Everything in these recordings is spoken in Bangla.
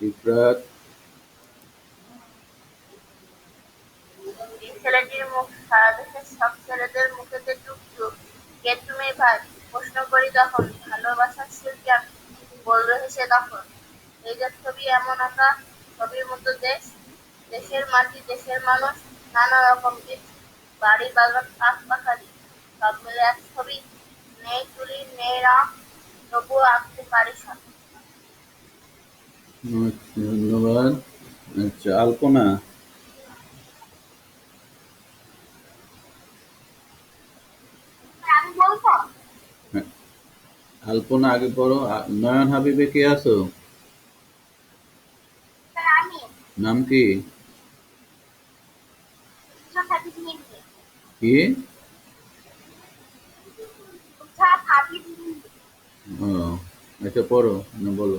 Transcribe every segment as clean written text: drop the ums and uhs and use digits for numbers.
ইফরাত, এই ছেলেটির মুখ সারা দেশের সব ছেলেদের মুখেতে টুকটু। কে তুমি ভাই? প্রশ্ন করি তখন, ভালোবাসার শিল্পী আমি, বলবে হেসে তখন। এই যে ছবি এমন আঁকা, ছবির মতো দেশ, দেশের মাটি দেশের মানুষ, নানা রকম দিক, বাড়ি বাগান পাখ পাখালি, সব মিলে এক ছবি। নেই তুলি নেই রং, তবুও আঁকতে পারি সব। ধন্যবাদ। আচ্ছা, আলপনা। আমি বলবো? হ্যাঁ, আলপনা আগে পড়ো। নয়ন হাবিবে কে আছো? আমি নাম কি? কি? ও, আচ্ছা পড়ো, না বলো,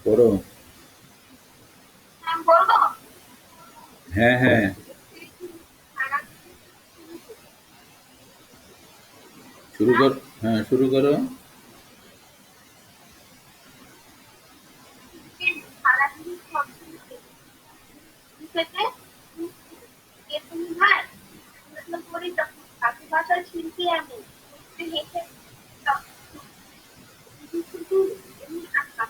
পড়ো। আমি বলবো? হ্যাঁ হ্যাঁ, শুরু কর। হ্যাঁ, শুরু করো। সারাদিন সব থেকে কে তুমি ভাই? প্রশ্ন করি তখন, কাকে ভাষার শিল্পী আমি, একটু হেসে শুধু এমনি আঁকা,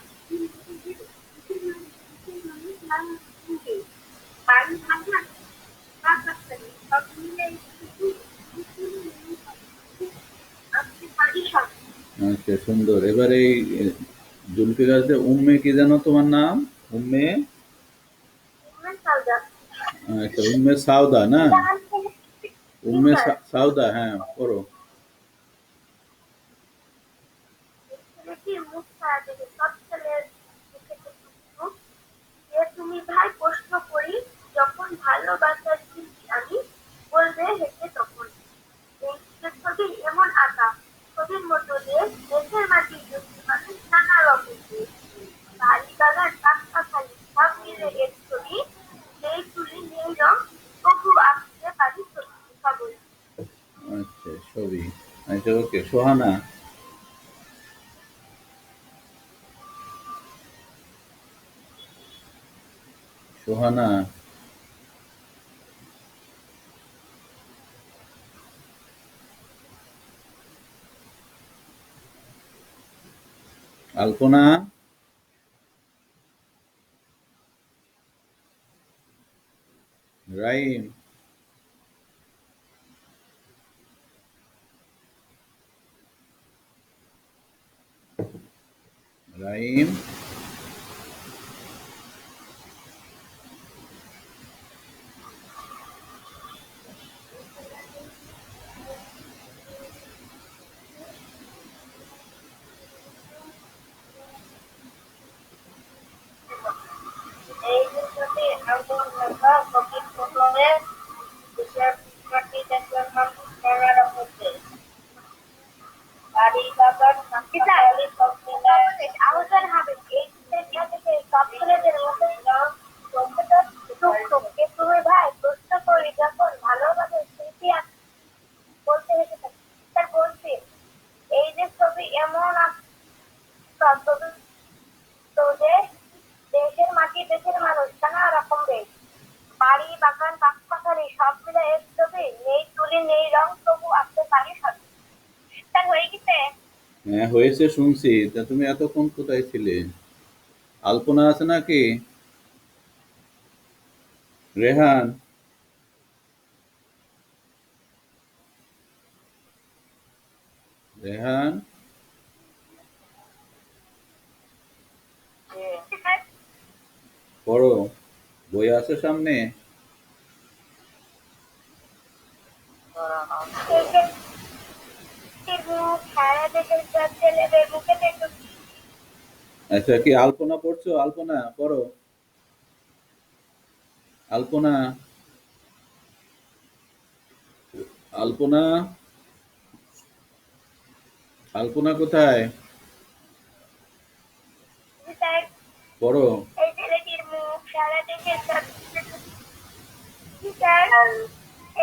বাড়ি ভাঙা বা কাছারি, সব মিলে আঁকতে পারি সব। আচ্ছা, সুন্দর। এবার এই জুলফিকার উম্মে কি জানো তোমার নাম? উম্মে, আচ্ছা উম্মে সাউদা না? উম্মে সাউদা, হ্যাঁ পড়ো। ছেলেটির মুখ ছাড়া দেখে সব ছেলের মুখে টুকটুক। যে তুমি ভাই প্রশ্ন করি যখন, ভালোবাসার শিল্পী আমি, বলবে হেসে তখন। এই যে ছবি এমন আঁকা, ছবির মতো দেশ, দেশের মাটি দেশের মানুষ, নানা রকম দেশ, বাড়ি বাগান পাখ পাখালি, সব মিলে এর ছবি। নেই তুলি নেই রং, তবু আঁকতে পারি সবই। আচ্ছা, ছবি। আচ্ছা, ওকে। সোহানা। সোহানা। আলপনা। রাইম। রাইম। এই যে ছবি এমন আঁকা, ছবির মতো দেশ, দেশের মাটি দেশের মানুষ, নানা রকম দেশ, বাড়ি বাগান পাখাপাখালি, সব মিলায় আলোচনা হবে। এই থেকে সব ছেলেদের মধ্যে চোখটা টুকটুক। কে তুমি ভাই? প্রশ্ন করি যখন, ভালোবাসার স্মৃতি আমি, বলতে হেসে থাকি। তার বলছি, এই যে ছবি এমন আঁকা, ছবি তো দেশ, দেশের মাটি দেশের মানুষ, নানা রকম দেশ, বাড়ি বাগান পাখ পাখালি, সব মিলে এক ছবি। নেই তুলি নেই রং, তবু আঁকতে পারি সব। তার হয়ে গেছে। হ্যাঁ হয়েছে, শুনছি। তা তুমি এতক্ষণ কোথায় ছিলে? আলপনা আছে নাকি? রেহান। রেহান, পড়ো। বই আছে সামনে? সারা দেশের সব ছেলেদের মুখে দেখো। আচ্ছা, কি আলপনা পড়ছো? আলপনা পড়ো। আলপনা। আলপনা। আলপনা কোথায়? পড়ো। এই ছেলেটির মুখ সারা দেশের সব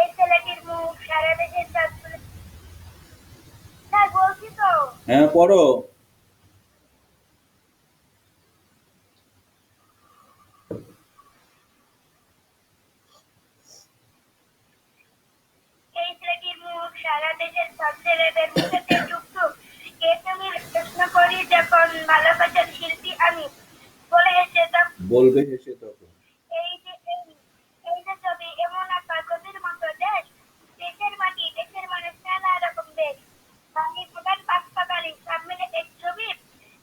এই ছেলেটির মুখ সারা দেশের সব। হ্যাঁ বলছি তো। হ্যাঁ পড়ো। বাংলাদেশের ছাত্রের এদের সাথে যুক্ত। কে তুমি প্রশ্ন করি যখন ভালোবাসার শিল্পী আমি বলে এসে বলবে হেসে তখন। এই যে এই যে ছবি এমন একটা ছবির মতো দেশ, দেশের মাটি, দেশের মানুষ, নানা রকম দেশ, বাঙালি প্রধান পাঁচ বাঙালি সব মিলে এক ছবি,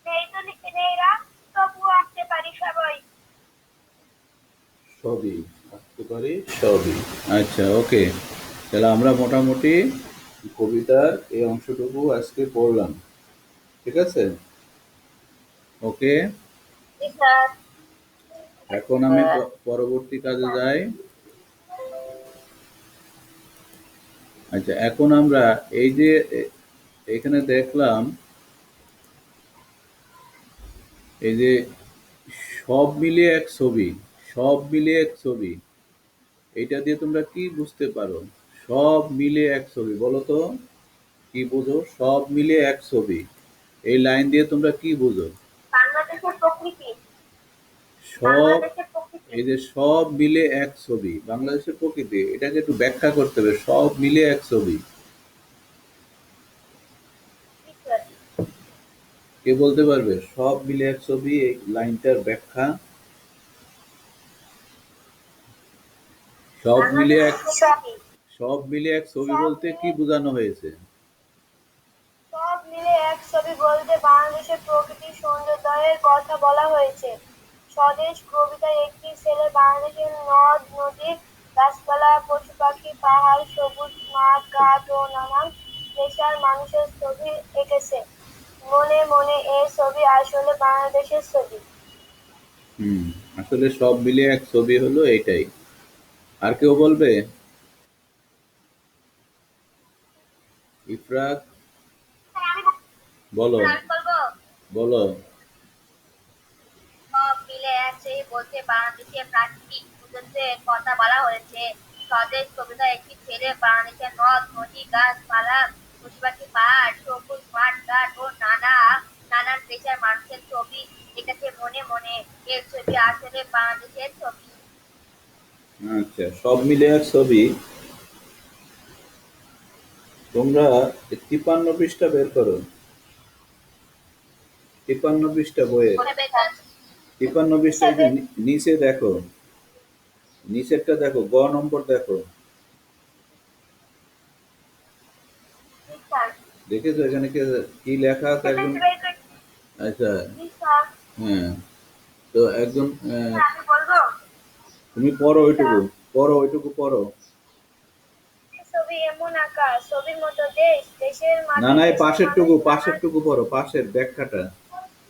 নেই তো নেইরা তবুও আঁকতে পারি সবাই। সবই আঁকতে পারি, সবই। আচ্ছা, ওকে। তাহলে আমরা মোটামুটি কবিতার এই অংশটুকু আজকে পড়লাম, ঠিক আছে? ওকে। জি স্যার। এখন আমি পরবর্তী কাজে যাই। আচ্ছা, এখন আমরা এই যে এখানে দেখলাম এই যে সব মিলিয়ে এক ছবি, সব মিলিয়ে এক ছবি, এইটা দিয়ে তোমরা কি বুঝতে পারো? সব মিলিয়ে এক ছবি, বলো তো কি বুঝো? সব মিলিয়ে এক ছবি, এই লাইন দিয়ে তোমরা কি বুঝো? বাংলাদেশের প্রকৃতি, সব, বাংলাদেশের প্রকৃতি। এই যে সব মিলে এক ছবি, বাংলাদেশের প্রকৃতি, এটাকে একটু ব্যাখ্যা করতে হবে। সব মিলে এক ছবি, জি স্যার। কে বলতে পারবে? সব মিলে এক ছবি, এই লাইনটার ব্যাখ্যা। সব মিলে এক, বাংলাদেশের প্রকৃতি। সব মিলে এক ছবি সব বলতে কি মিলে বোঝানো হয়েছে? সব মিলে এক ছবি বলতে বাংলাদেশের প্রকৃতির সৌন্দর্যের কথা বলা হয়েছে। স্বদেশ কবিতায় একটি ছেলে বাংলাদেশের নদ নদী, গাছপালা, পশু পাখি, পাহাড়, সবুজ মাঠ ঘাট ও নানান দেশের মানুষের ছবি এঁকেছে। মনে মনে এই ছবি আসলে বাংলাদেশের ছবি। হুম, আসলে সব মিলে এক ছবি হলো এইটাই। আর কেউ বলবে? ইফরাত, বলো, আমি বলবো বলো। সব মিলে এক সেই বলতে বাংলাদেশের প্রাকৃতিক সৌন্দর্যের কথা বলা হয়েছে। স্বদেশ কবিতা একটি ছেলে বাংলাদেশের নদ নদী গাছপালা পশু পাখি পাহাড় সবুজ মাঠ ঘাট ও নানান দেশের মানুষের ছবি এঁকেছে মনে মনে। এর ছবি আসলে বাংলাদেশের ছবি। আচ্ছা, সব মিলে এক ছবি। তোমরা 53 পৃষ্ঠা বের করো, 53 পৃষ্ঠা বইয়ের, 53 পৃষ্ঠায় যে নিচে দেখো, নিচেরটা দেখো, গ নম্বর দেখো, দেখেছো এখানে কি লেখা আছে একজন? আচ্ছা, হ্যাঁ, তো একজন তুমি পড়ো ওইটুকু, পড়ো ওইটুকু পড়ো। ছবি এমন আঁকা ছবির মতো দেশ, দেশের না মাটি, না, এই দেশের মানুষ, পাশেরটুকু, নানান পাশেরটুকু পড়ো, পাশের ব্যাখ্যাটা,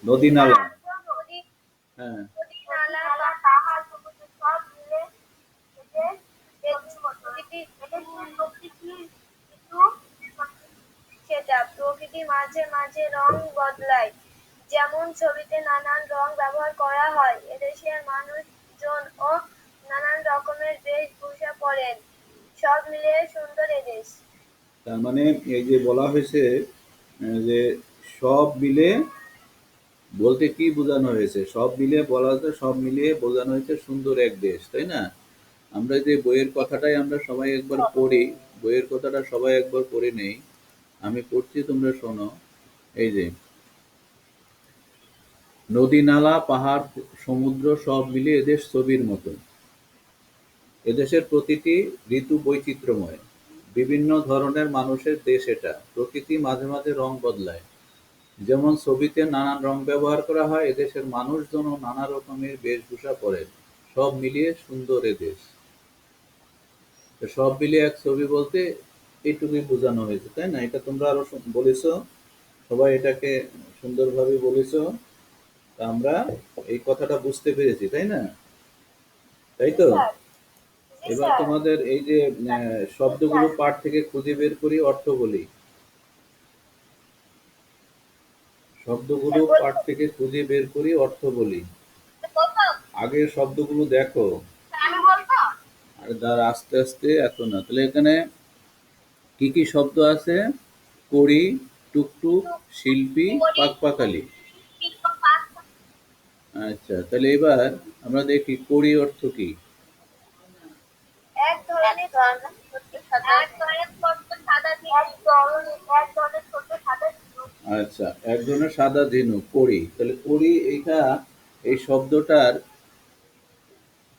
নদী নালা। নদী, হ্যাঁ, নদী নালা পাহাড় সমুদ্র সব মিলে এদের প্রকৃতি কিন্তু সেটা প্রকৃতি মাঝে মাঝে রং বদলায়। যেমন ছবিতে নানান রং ব্যবহার করা হয়। এদেশের মানুষজন ও নানান রকমের বেশভূষা পরেন। সব মিলিয়ে সুন্দর এদেশ। তার মানে এই যে বলা হয়েছে যে সব মিলে বলতে কি বোঝানো হয়েছে? সব মিলিয়ে বলা হয়েছে, সব মিলিয়ে বোঝানো হয়েছে সুন্দর এক দেশ, তাই না? আমরা যে বইয়ের কথাটাই আমরা সবাই একবার পড়ি, বইয়ের কথাটা সবাই একবার পড়ে নেই। আমি পড়ছি, তোমরা শোনো। এই যে নদী নালা পাহাড় সমুদ্র সব মিলিয়ে এদেশ ছবির মতো। এদেশের প্রতিটি ঋতু বৈচিত্র্যময়, বিভিন্ন ধরনের মানুষের দেশ এটা। প্রকৃতি মাঝে মাঝে রং বদলায়, যেমন ছবিতে নানান রং ব্যবহার করা হয়, এদেশের মানুষজনও নানা রকমের বেশভূষা পরেন। সব মিলিয়ে সুন্দর এদেশ। তো সব মিলিয়ে এক ছবি বলতে এইটুকুই বোঝানো হয়েছে, তাই না? এটা তোমরা আরো বলেছো, সবাই এটাকে সুন্দরভাবে বলেছো। তা আমরা এই কথাটা বুঝতে পেরেছি, তাই না? তাই তো? জি এবার স্যার। তোমাদের এই যে শব্দগুলো পাঠ থেকে খুঁজে বের করি, অর্থ বলি। শব্দগুলো পাঠ থেকে খুঁজে বের করি, অর্থ বলি। আগের শব্দগুলো দেখো, আমি বলবো আর তার আস্তে আস্তে, এত না। তাহলে এখানে কি কি শব্দ আছে? কড়ি, টুকটুক, শিল্পী, পাকপাখালি। আচ্ছা, তাহলে এবার আমরা দেখি কড়ি অর্থ কি। এক ধরনের এক ধরনের সাদা এক ধরনের ছোট সাদা ঝিনুক। আচ্ছা, এক ধরনের সাদা ঝিনুক, কড়ি। তাহলে কড়ি, এইটা এই শব্দটার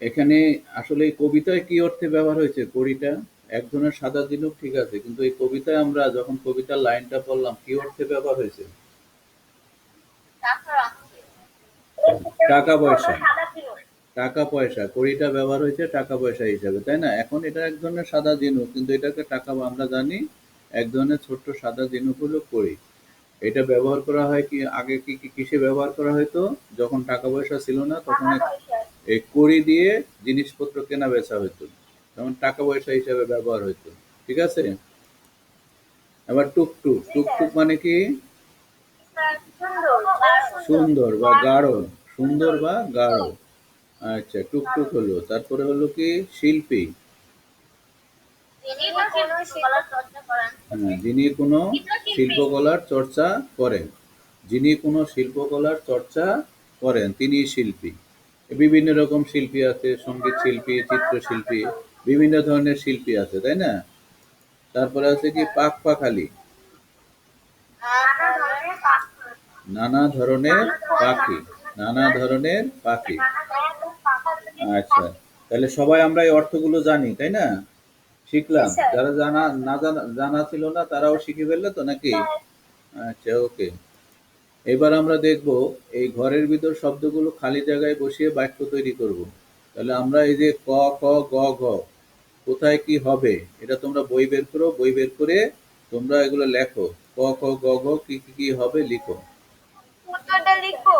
এখানে আসলে এই কবিতায় কি অর্থে ব্যবহার হয়েছে কড়িটা? এক ধরনের সাদা ঝিনুক ঠিক আছে, কিন্তু এই কবিতায় আমরা যখন কবিতার লাইনটা পড়লাম কি অর্থে ব্যবহার হয়েছে? টাকা পয়সা। সাদা ঝিনুক। টাকা পয়সা, কড়িটা ব্যবহার হয়েছে টাকা পয়সা হিসাবে, তাই না? এখন এটা এক ধরনের সাদা ঝিনুক, কিন্তু এটাকে টাকা, আমরা জানি এক ধরনের ছোট্ট সাদা ঝিনুক হলো কড়ি। এটা ব্যবহার করা হয় কি, আগে কিসে ব্যবহার করা হতো? যখন টাকা পয়সা ছিল না তখন টাকা পয়সা। এই কড়ি দিয়ে জিনিসপত্র কেনা বেচা হতো, তখন টাকা পয়সা হিসাবে ব্যবহার হতো। ঠিক আছে? আবার টুকটুক, জি স্যার। টুকটুক মানে কি? সুন্দর। সুন্দর বা গাঢ়, সুন্দর বা গাঢ়। আচ্ছা, টুকটুক হলো। তারপরে হলো কি? শিল্পী। যিনি কোনো শিল্পকলার চর্চা করেন। হ্যাঁ, যিনি কোনো শিল্পকলার চর্চা করেন, যিনি কোনো শিল্পকলার চর্চা করেন তিনি শিল্পী। বিভিন্ন রকম শিল্পী আছে, সঙ্গীত শিল্পী, চিত্রশিল্পী, বিভিন্ন ধরনের শিল্পী আছে, তাই না? তারপরে আছে কি? পাখ পাখালি। নানা ধরনের পাখি। নানা ধরনের পাখি, নানা ধরনের পাখি। আচ্ছা, তাহলে সবাই আমরা এই অর্থগুলো জানি, তাই না? শিখলাম। যারা জানা না জানা জানা ছিল না তারাও শিখে ফেললো তো নাকি? আচ্ছা, ওকে। এবার আমরা দেখব এই ঘরের ভিতর শব্দগুলো খালি জায়গায় বসিয়ে বাক্য তৈরি করব। তাহলে আমরা এই যে ক, খ, গ, ঘ, কোথায় কি হবে এটা তোমরা বই বের করো, বই বের করে তোমরা এগুলো লেখো। ক, খ, গ, ঘ কি কি কি হবে লিখো। উত্তরটা লিখবো।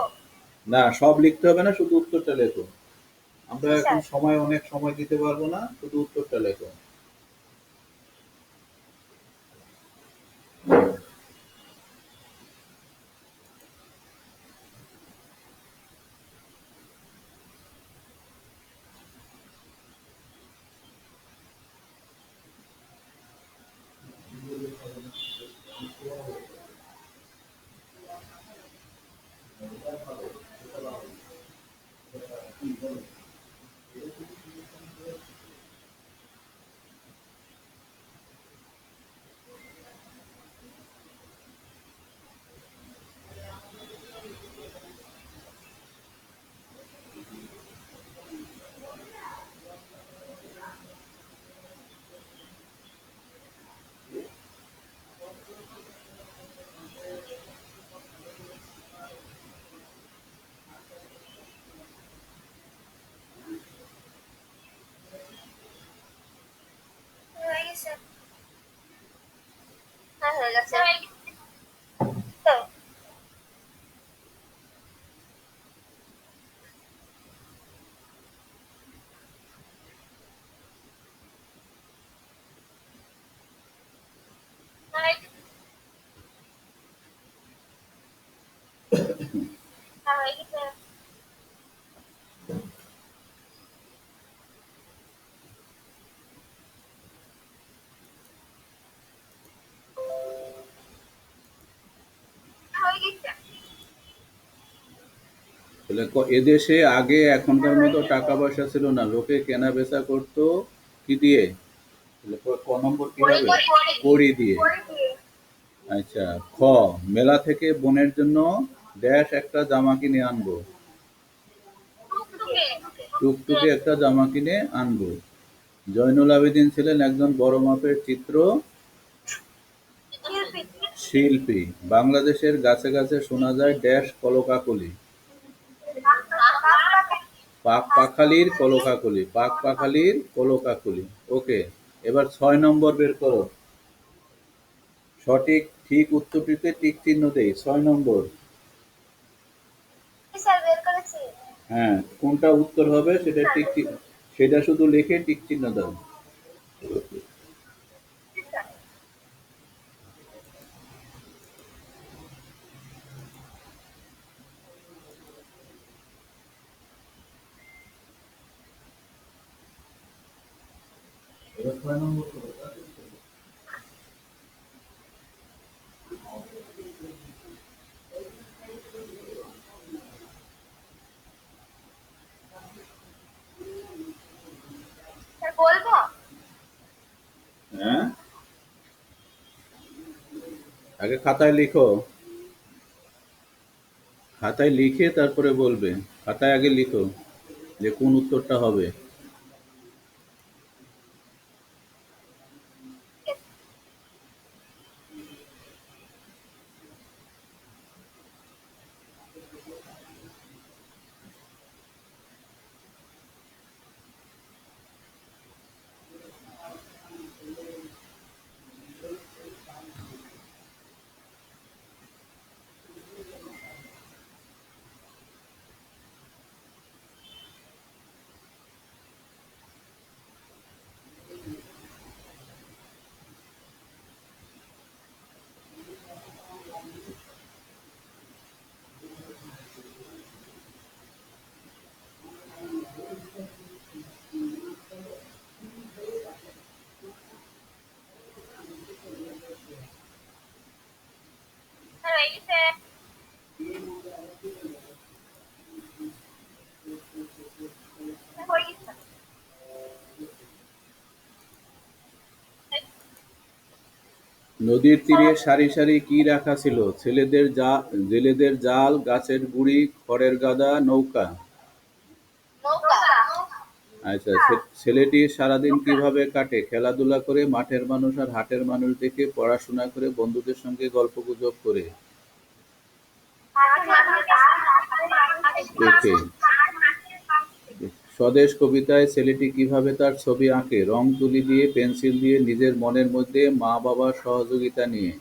না, সব লিখতে হবে না, শুধু উত্তরটা লেখো। আমরা এখন সময়, অনেক সময় দিতে পারবো না, শুধু উত্তরটা লেখো। হয়ে গেছে। হ্যাঁ, হয়ে গেছে। হ্যাঁ, হয়ে গেছে। হয়ে গেছে। তাহলে এদেশে আগে এখনকার মতো টাকা পয়সা ছিল না, লোকে কেনা বেচা করতো কি দিয়ে? তাহলে ক নম্বর কি হবে? কড়ি দিয়ে। আচ্ছা, খ, মেলা থেকে বোনের জন্য ড্যাশ একটা জামা কিনে আনবো। টুকটুকে একটা জামা কিনে আনবো। জয়নুল আবেদিন ছিলেন একজন বড় মাপের চিত্র শিল্পী। বাংলাদেশের গাছে গাছে শোনা যায় ড্যাশ কলকাকলি। পাখ পাখালির কলকাকলি, পাখ পাখালির কলকাকলি। ওকে, এবার 6 নম্বর বের করো। সঠিক ঠিক উত্তরটিতে টিক চিহ্ন দেই। 6 নম্বর। স্যার বের করেছি। হ্যাঁ, কোনটা উত্তর হবে সেটা সেটা শুধু লিখে টিক চিহ্ন দাও। এবার 6 নম্বর করো। স্যার বলবো? হ্যাঁ, আগে খাতায় লিখো, খাতায় লিখে তারপরে বলবে। খাতায় আগে লিখো যে কোন উত্তরটা হবে। হয়ে গেছে। হয়ে গেছে। নদীর তীরে সারি সারি কি রাখা ছিল? জেলেদের জাল, গাছের গুড়ি, খড়ের গাদা, নৌকা। নৌকা। আচ্ছা, ছেলেটি সারাদিন কিভাবে কাটে? খেলাধুলা করে, মাঠের মানুষ আর হাটের মানুষ দেখে, পড়াশোনা করে, বন্ধুদের সঙ্গে গল্পগুজব করে। দেখে। স্বদেশ কবিতায় ছেলেটি কিভাবে তার ছবি আঁকে? রং তুলি দিয়ে, পেন্সিল দিয়ে, নিজের মনের মধ্যে, মা বাবার সহযোগিতা নিয়ে।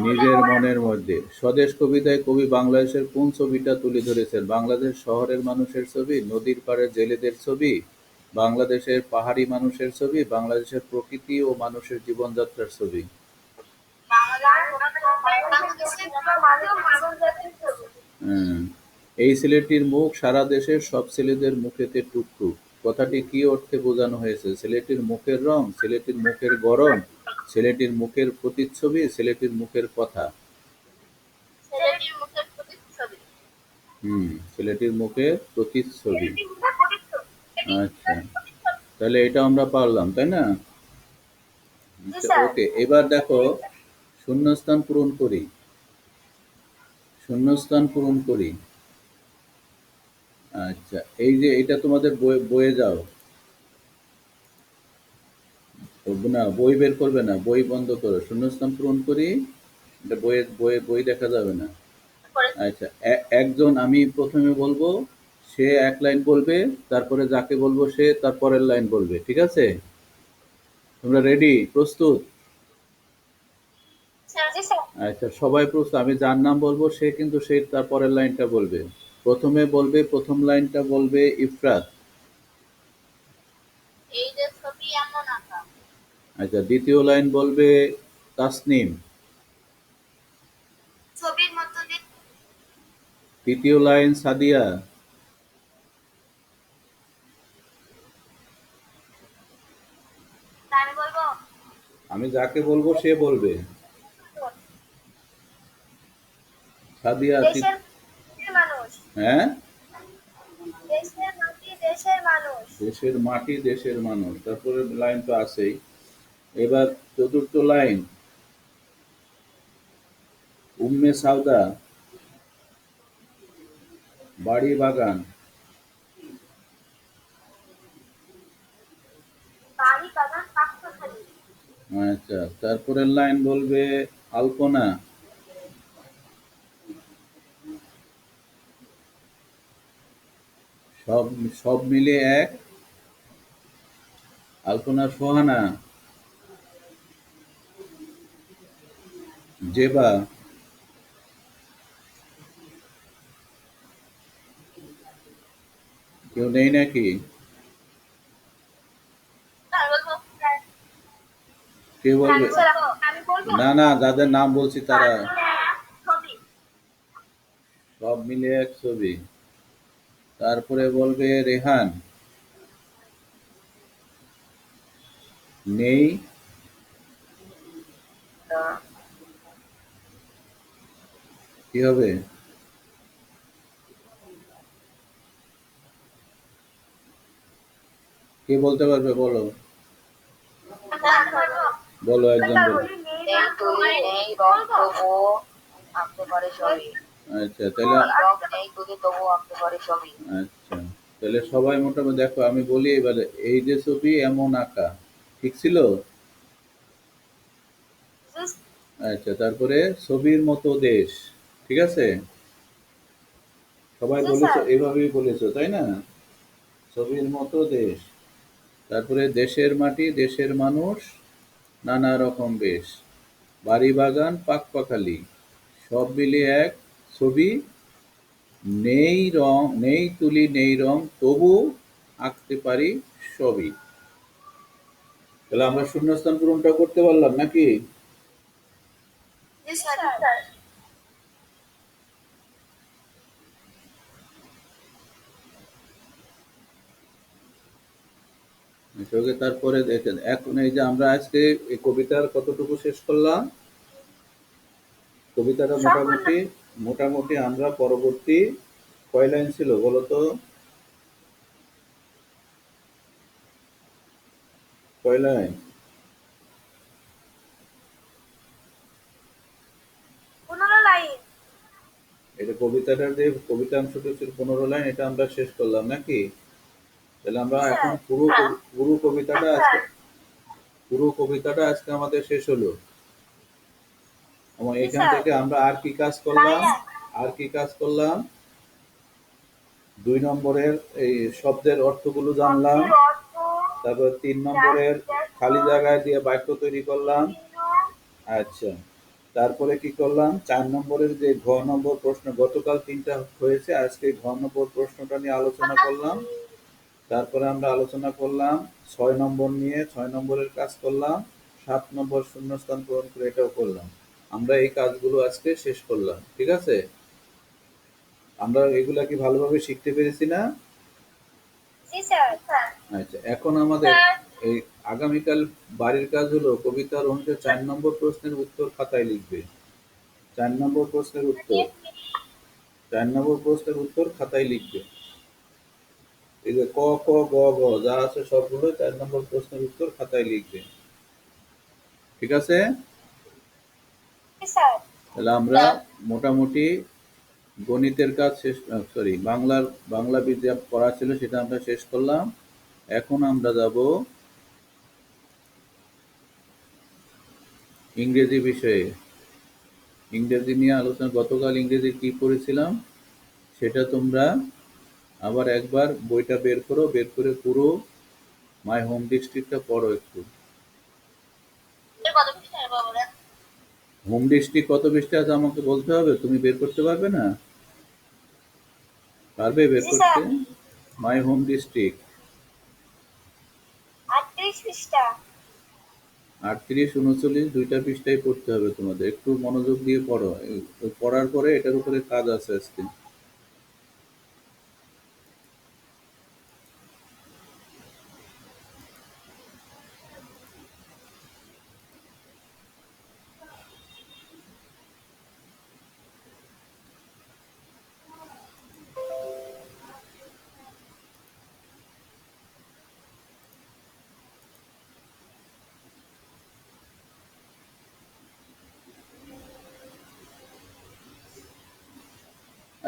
নিজের মনের মধ্যে। স্বদেশ কবিতায় কবি বাংলাদেশের কোন ছবিটা তুলে ধরেছেন? বাংলাদেশ শহরের মানুষের ছবি, নদীর পাড়ের জেলেদের ছবি, বাংলাদেশের পাহাড়ি মানুষের ছবি, বাংলাদেশের প্রকৃতি ও মানুষের জীবনযাত্রার ছবি। হুম। এই ছেলেটির মুখ সারা দেশের সব ছেলেদের মুখেতে টুকটুক। কথাটি কি অর্থে বোঝানো হয়েছে? ছেলেটির মুখের রং, ছেলেটির মুখের গড়ন, ছেলেটির মুখের প্রতিচ্ছবি, ছেলেটির মুখের কথা। ছেলেটির মুখের প্রতিচ্ছবি। ছেলেটির মুখের প্রতিচ্ছবি। আচ্ছা, তাহলে এটা আমরা পারলাম, তাই না? আচ্ছা, ওকে, এবার দেখো শূন্যস্থান পূরণ করি। শূন্যস্থান পূরণ করি। আচ্ছা, এই যে এটা তোমাদের বইয়ে যাও। না, বই বের করবে না, বই বন্ধ করো, শূন্যস্থান পূরণ করি। এটা বই দেখা যাবে না। আচ্ছা, একজন, আমি প্রথমে বলবো, সে এক লাইন বলবে, তারপরে যাকে বলবো সে তার পরের লাইন বলবে, ঠিক আছে? তোমরা রেডি, প্রস্তুত? আচ্ছা, সবাই প্রস্তুত। আমি যার নাম বলবো সে কিন্তু সে তার পরের লাইনটা বলবে। প্রথমে বলবে, প্রথম লাইনটা বলবে ইফরাত। এই যে ছবি এমন আঁকা। আচ্ছা, দ্বিতীয় লাইন বলবে তাসনিম। ছবির মতো তৃতীয় লাইন সাদিয়া। আমি বলবো। আমি যাকে বলবো সে বলবে। সাদিয়া। দেশের মানুষ। হ্যাঁ, দেশের মাটি দেশের মানুষ। দেশের মাটি দেশের মানুষ, তারপরে লাইন তো আছেই। এবার চতুর্থ লাইন উম্মে সাউদা, বাড়ি বাগান। বাড়ি বাগান পাকশালী। আচ্ছা, তারপরের লাইন বলবে আলপনা। সব সব মিলে এক। আলপনা সোহানা। জেবা। কেউ নেই নাকি? আমি বলবো। কে বলবে? আমি বলবো। না না, যাদের নাম বলছি তারা। ছবি। সব মিলে এক ছবি। তারপরে বলবে রেহান। নেই। কি হবে? কে বলতে পারবে, বলো। আমি বলবো। বলো, একজন বলো। নেই তুলি নেই রং তবুও আঁকতে পারে সবই। আচ্ছা, তাহলে নেই রং নেই তুলি তবুও আঁকতে পারে সবই। আচ্ছা, তাহলে সবাই মোটামুটি দেখো, আমি বলি এবারে, এই যে ছবি এমন আঁকা, ঠিক ছিল? আচ্ছা, তারপরে ছবির মতো দেশ, ঠিক আছে? সবাই বলেছো, এভাবেই বলেছো, তাই না? ছবির মতো দেশ, তারপরে দেশের মাটি, দেশের মানুষ, নানা রকম বেশ, বাড়ি বাগান পাকপাখালি, সব মিলিয়ে এক ছবি, নেই রং নেই তুলি নেই রং তবু আঁকতে পারি সবই। তাহলে আমরা শূন্যস্থান পূরণটা করতে পারলাম নাকি? ওকে, তারপরে দেখেন, এখন এই যে আমরা আজকে এই কবিতার কতটুকু শেষ করলাম, কবিতাটা মোটামুটি মোটামুটি আমরা পরবর্তী কয় লাইন ছিল বলো তো? কয় লাইন? এটা কবিতাটার যে কবিতা অংশটা ছিল 15 লাইন, এটা আমরা শেষ করলাম নাকি? তাহলে আমরা এখন পুরো কবিতাটা আজকে, পুরো কবিতাটা আজকে আমাদের শেষ হলো। এবং এখান থেকে আমরা আর কি কাজ করলাম? আর কি কাজ করলাম? 2 নম্বরের এই শব্দের অর্থগুলো জানলাম, তারপর 3 নম্বরের খালি জায়গায় দিয়ে বাক্য তৈরি করলাম। আচ্ছা, তারপরে কি করলাম? 4 নম্বরের যে ঘ নম্বর প্রশ্ন, গতকাল 3টা হয়েছে, আজকে ঘ নম্বর প্রশ্নটা নিয়ে আলোচনা করলাম। তারপরে আমরা আলোচনা করলাম 6 নম্বর নিয়ে, 6 নম্বরের কাজ করলাম। 7 নম্বর শূন্যস্থান পূরণ করে এটাও করলাম। আমরা এই কাজগুলো আজকে শেষ করলাম, ঠিক আছে? আমরা এগুলা কি ভালোভাবে শিখতে পেরেছি না? আচ্ছা, এখন আমাদের এই আগামীকাল বাড়ির কাজ হলো কবিতার অনুসারে 4 নম্বর প্রশ্নের উত্তর খাতায় লিখবে। 4 নম্বর প্রশ্নের উত্তর, 4 নম্বর প্রশ্নের উত্তর খাতায় লিখবে। এই যে ক ক গ গ যা আছে সবগুলো 4 নম্বর প্রশ্নের উত্তর খাতায় লিখবে, ঠিক আছে? তাহলে আমরা মোটামুটি গণিতের কাজ শেষ, সরি, বাংলা যা পড়া ছিল সেটা আমরা শেষ করলাম। এখন আমরা যাব ইংরেজি বিষয়ে। ইংরেজি নিয়ে আলোচনা, গতকাল ইংরেজি কি পড়েছিলাম সেটা তোমরা আবার একবার বইটা বের করো, বের করে পুরো মাই হোম ডিস্ট্রিক্টটা পড়ো একটু। হোম ডিস্ট্রিক্ট কত পৃষ্ঠা আছে আমাকে বলতে হবে, তুমি বের করতে পারবে না? পারবে বের করতে? মাই হোম ডিস্ট্রিক্ট 38, 39, 2টা পৃষ্ঠায় পড়তে হবে তোমাদের, একটু মনোযোগ দিয়ে পড়ো। পড়ার পরে এটার উপরে কাজ আছে আজকে।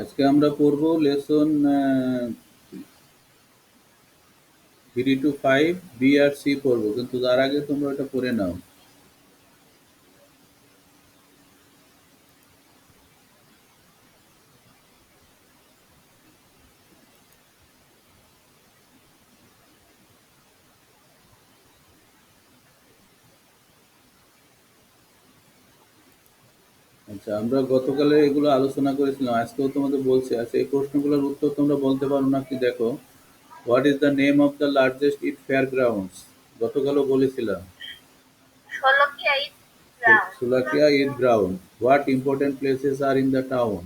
আজকে আমরা পড়বো লেসন 3 to 5 বি আর সি পড়বো, কিন্তু তার আগে তোমরা ওটা পড়ে নাও। আচ্ছা, আমরা গতকালে এগুলো আলোচনা করেছিলাম, আজকেও তোমাদের বলছি। আচ্ছা, এই প্রশ্নগুলোর উত্তর তোমরা বলতে পারো না কি দেখো। What is the name of the largest Eid prayer grounds? গতকালও বলেছিলাম Sholakia Eid ground. What important places are in the town?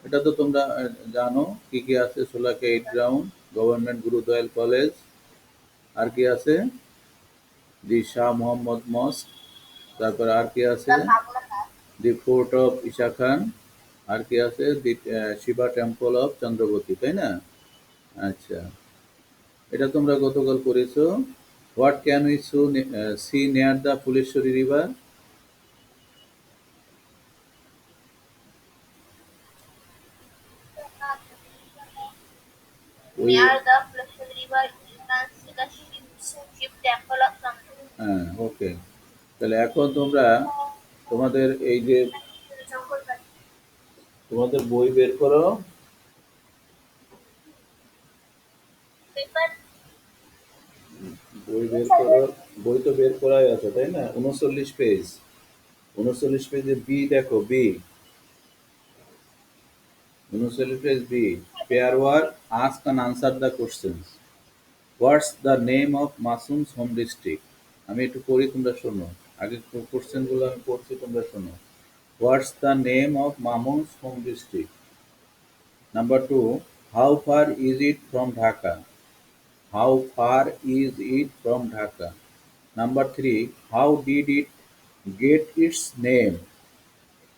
এটা তো তোমরা জানো কি কি আছে। Sholakia Eid ground, government Gurudayal college, আর কি আছে? দি শাহ মোহাম্মদ মস্ক, তারপর আর কি আছে? দি ফোর্ট অফ ঈশা খান, আর কি আছে? দি শিবা টেম্পল অফ চন্দ্রবতী, তাই না? আচ্ছা, এটা তোমরা গতকাল করেছো। What can we see near the Puleshwari river? We Near the Flushing River, you can see the ship temple of something. হ্যাঁ, ওকে। তাহলে এখন তোমরা তোমাদের এই যে তোমাদের বই বের করো। Paper বই বের করো। বই তো বের করাই আছে, তাই না? 39 পেজ। 39 পেজে বি দেখো, B. 39 page B. Pair work, ask and answer the questions. What's the name of Masum's home district? আমি একটু পড়ি, তোমরা শোনো। আগে কোশ্চেনগুলো আমি পড়ছি, তোমরা শোনো। হোয়াটস the name of Mamun's home district? Number 2, how far is it from Dhaka? How far is it from Dhaka? Number 3, how did it get its name?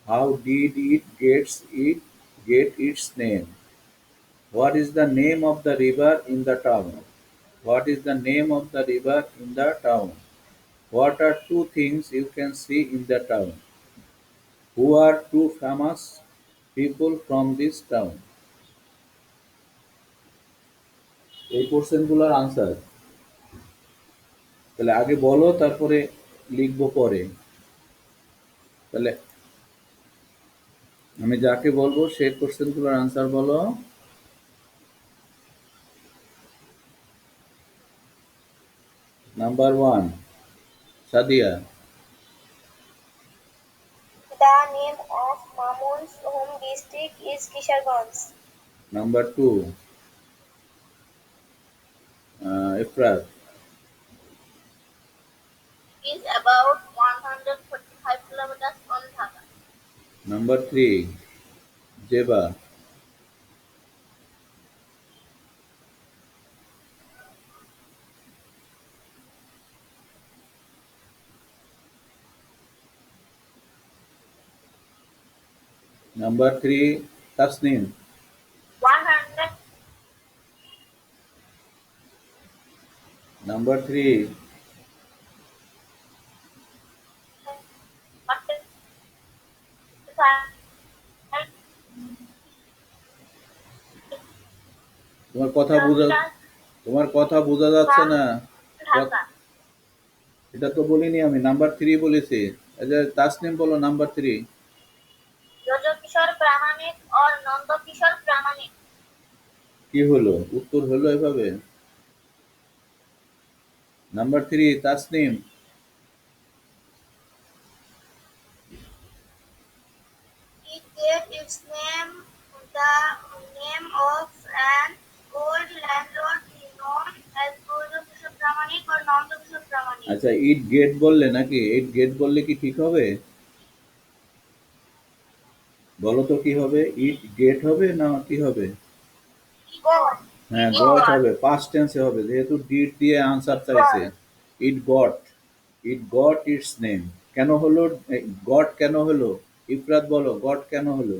How did it get its name? What is the name of the river in the town? What is the name of the river in the town? What are two things you can see in the town? Who are two famous people from this town? এই কোশ্চেনগুলোর আনসার। তাহলে আগে বলো, তারপরে লিখবো পরে। তাহলে আমি যাকে বলবো সেই কোশ্চেনগুলোর আনসার বলো। Number 1, Sadia. The name of Mamun's home district is Kisharganj. Number 2, Ifrat. It is about 145 kilometers from Dhaka. Number 3, Zeba. Number 3, Tasnim. 100 number 3, তোমার কথা বোঝা তোমার কথা বোঝা যাচ্ছে না। Dhaka. এটা তো বলিনি আমি, নাম্বার 3 বলেছি। এই যে তাসনিম বলো number 3। Jojo Kishore Pramanik or Nando Kishore Pramanik. কি হলো? উত্তর হলো এভাবে। Number 3, Tasnim. It gave its name the name of an old landlord known as Jojo Kishore Pramanik or Nando Kishore Pramanik. আচ্ছা, ইট গেট বললে নাকি? ইট গেট বললে কি ঠিক হবে? বলো তো কি হবে? ইট গেট হবে না কি হবে? God. হ্যাঁ, গট হবে, পাস্ট টেন্সে হবে, যেহেতু ডিড দিয়ে আনসার চাইছে। It got, it got its name. কেন হলো গট? কেন হলো? ইফরাত বলো, গট কেন হলো?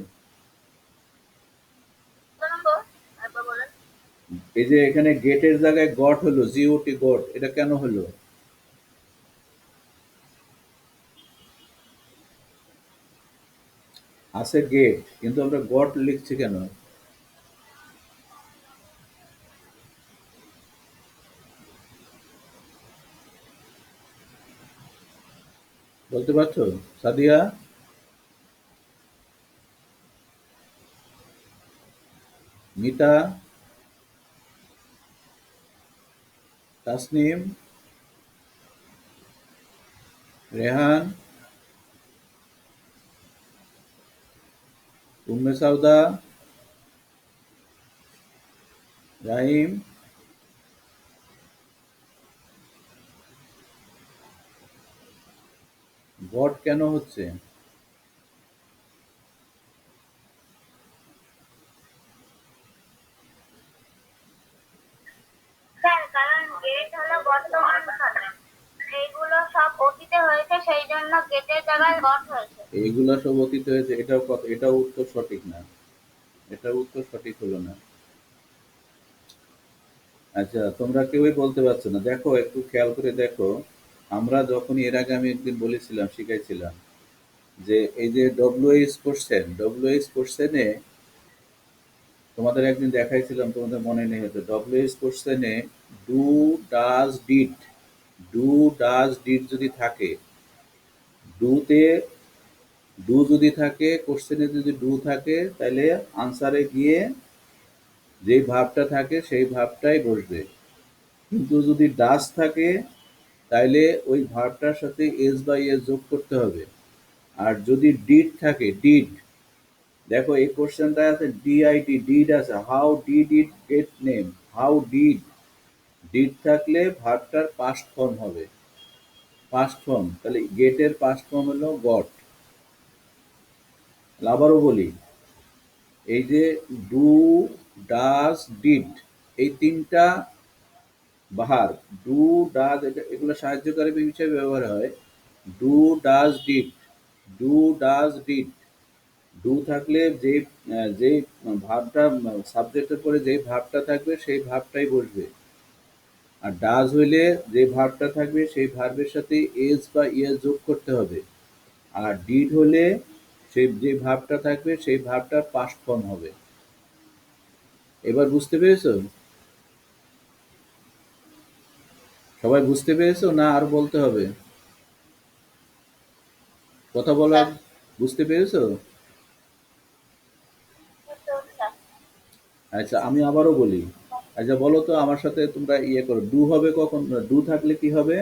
এই যে এখানে গেটের জায়গায় গট হলো, জিওটি গট, এটা কেন হলো? আছে গেট, কিন্তু আমরা গট লিখছি কেন? বলতে পারছো সাদিয়া? মিতা, তাসনিম, রেহান, উম্মে সাউদা, রাহিম, গট কেন হচ্ছে? স্যার, কারণ গেট হলো বর্তমান কালে। এইগুলো সব অতীতে হয়েছে, সেই জন্য গেটের জায়গায় গট হয়েছে। এইগুলা সব অতীত হয়েছে, এটাও উত্তর সঠিক না। এটা উত্তর সঠিক হলো না। আচ্ছা, তোমরা কেউই বলতে পারছো না। দেখো, একটু খেয়াল করে দেখো। আমরা যখন এর আগে আমি একদিন বলেছিলাম, শিখাইছিলাম যে এই যে ডব্লিউএইচ কোশ্চেনে তোমাদের একদিন দেখাইছিলাম, তোমাদের মনে নেই হয়তো। ডব্লিউএইচ কোশ্চেনে do, does, did, do, does, did যদি থাকে, ডুতে ডু যদি থাকে, কোশ্চেনে যদি ডু থাকে, তাহলে আনসারে গিয়ে যেই ভাবটা থাকে সেই ভাবটাই বসবে। কিন্তু যদি ডাজ থাকে, তাইলে ওই ভার্বটার সাথে এস বা এস যোগ করতে হবে। আর যদি ডিড থাকে, ডিড, দেখো এই কোশ্চেনটা আছে ডিআইডি, ডিড আছে, how did it gate name, how did, did থাকলে ভার্বটার পাস্ট ফর্ম হবে। পাস্ট ফর্ম, তাহলে গেটের পাস্ট ফর্ম হলো গট। আবারও বলি, এই যে ডু, ডাজ, ডিড, এই তিনটা ভার্ব, ডু, ডাজ, এগুলো সাহায্যকারী হিসেবে ব্যবহার হয়। Do, does, did, do, does, did, do থাকলে যেই ভাবটা সাবজেক্টের পরে যেই ভাবটা থাকবে সেই ভাবটাই বসবে। আর ডাজ হইলে যে ভাবটা থাকবে সেই ভার্বের সাথে এস বা ইএস যোগ করতে হবে। আর ডিড হলে সেই যে ভাবটা থাকবে সেই ভাবটার পাস্ট ফর্ম হবে। এবার বুঝতে পেরেছো? সবাই বুঝতে পেরেছো না আর বলতে হবে? কথা বলা, স্যার। বুঝতে পেরেছো? কিন্তু স্যার, আচ্ছা, আমি আবারও বলি। আচ্ছা, বলো তো আমার সাথে, তোমরা ইয়ে করো, ডু হবে কখন? ডু থাকলে কি হবে?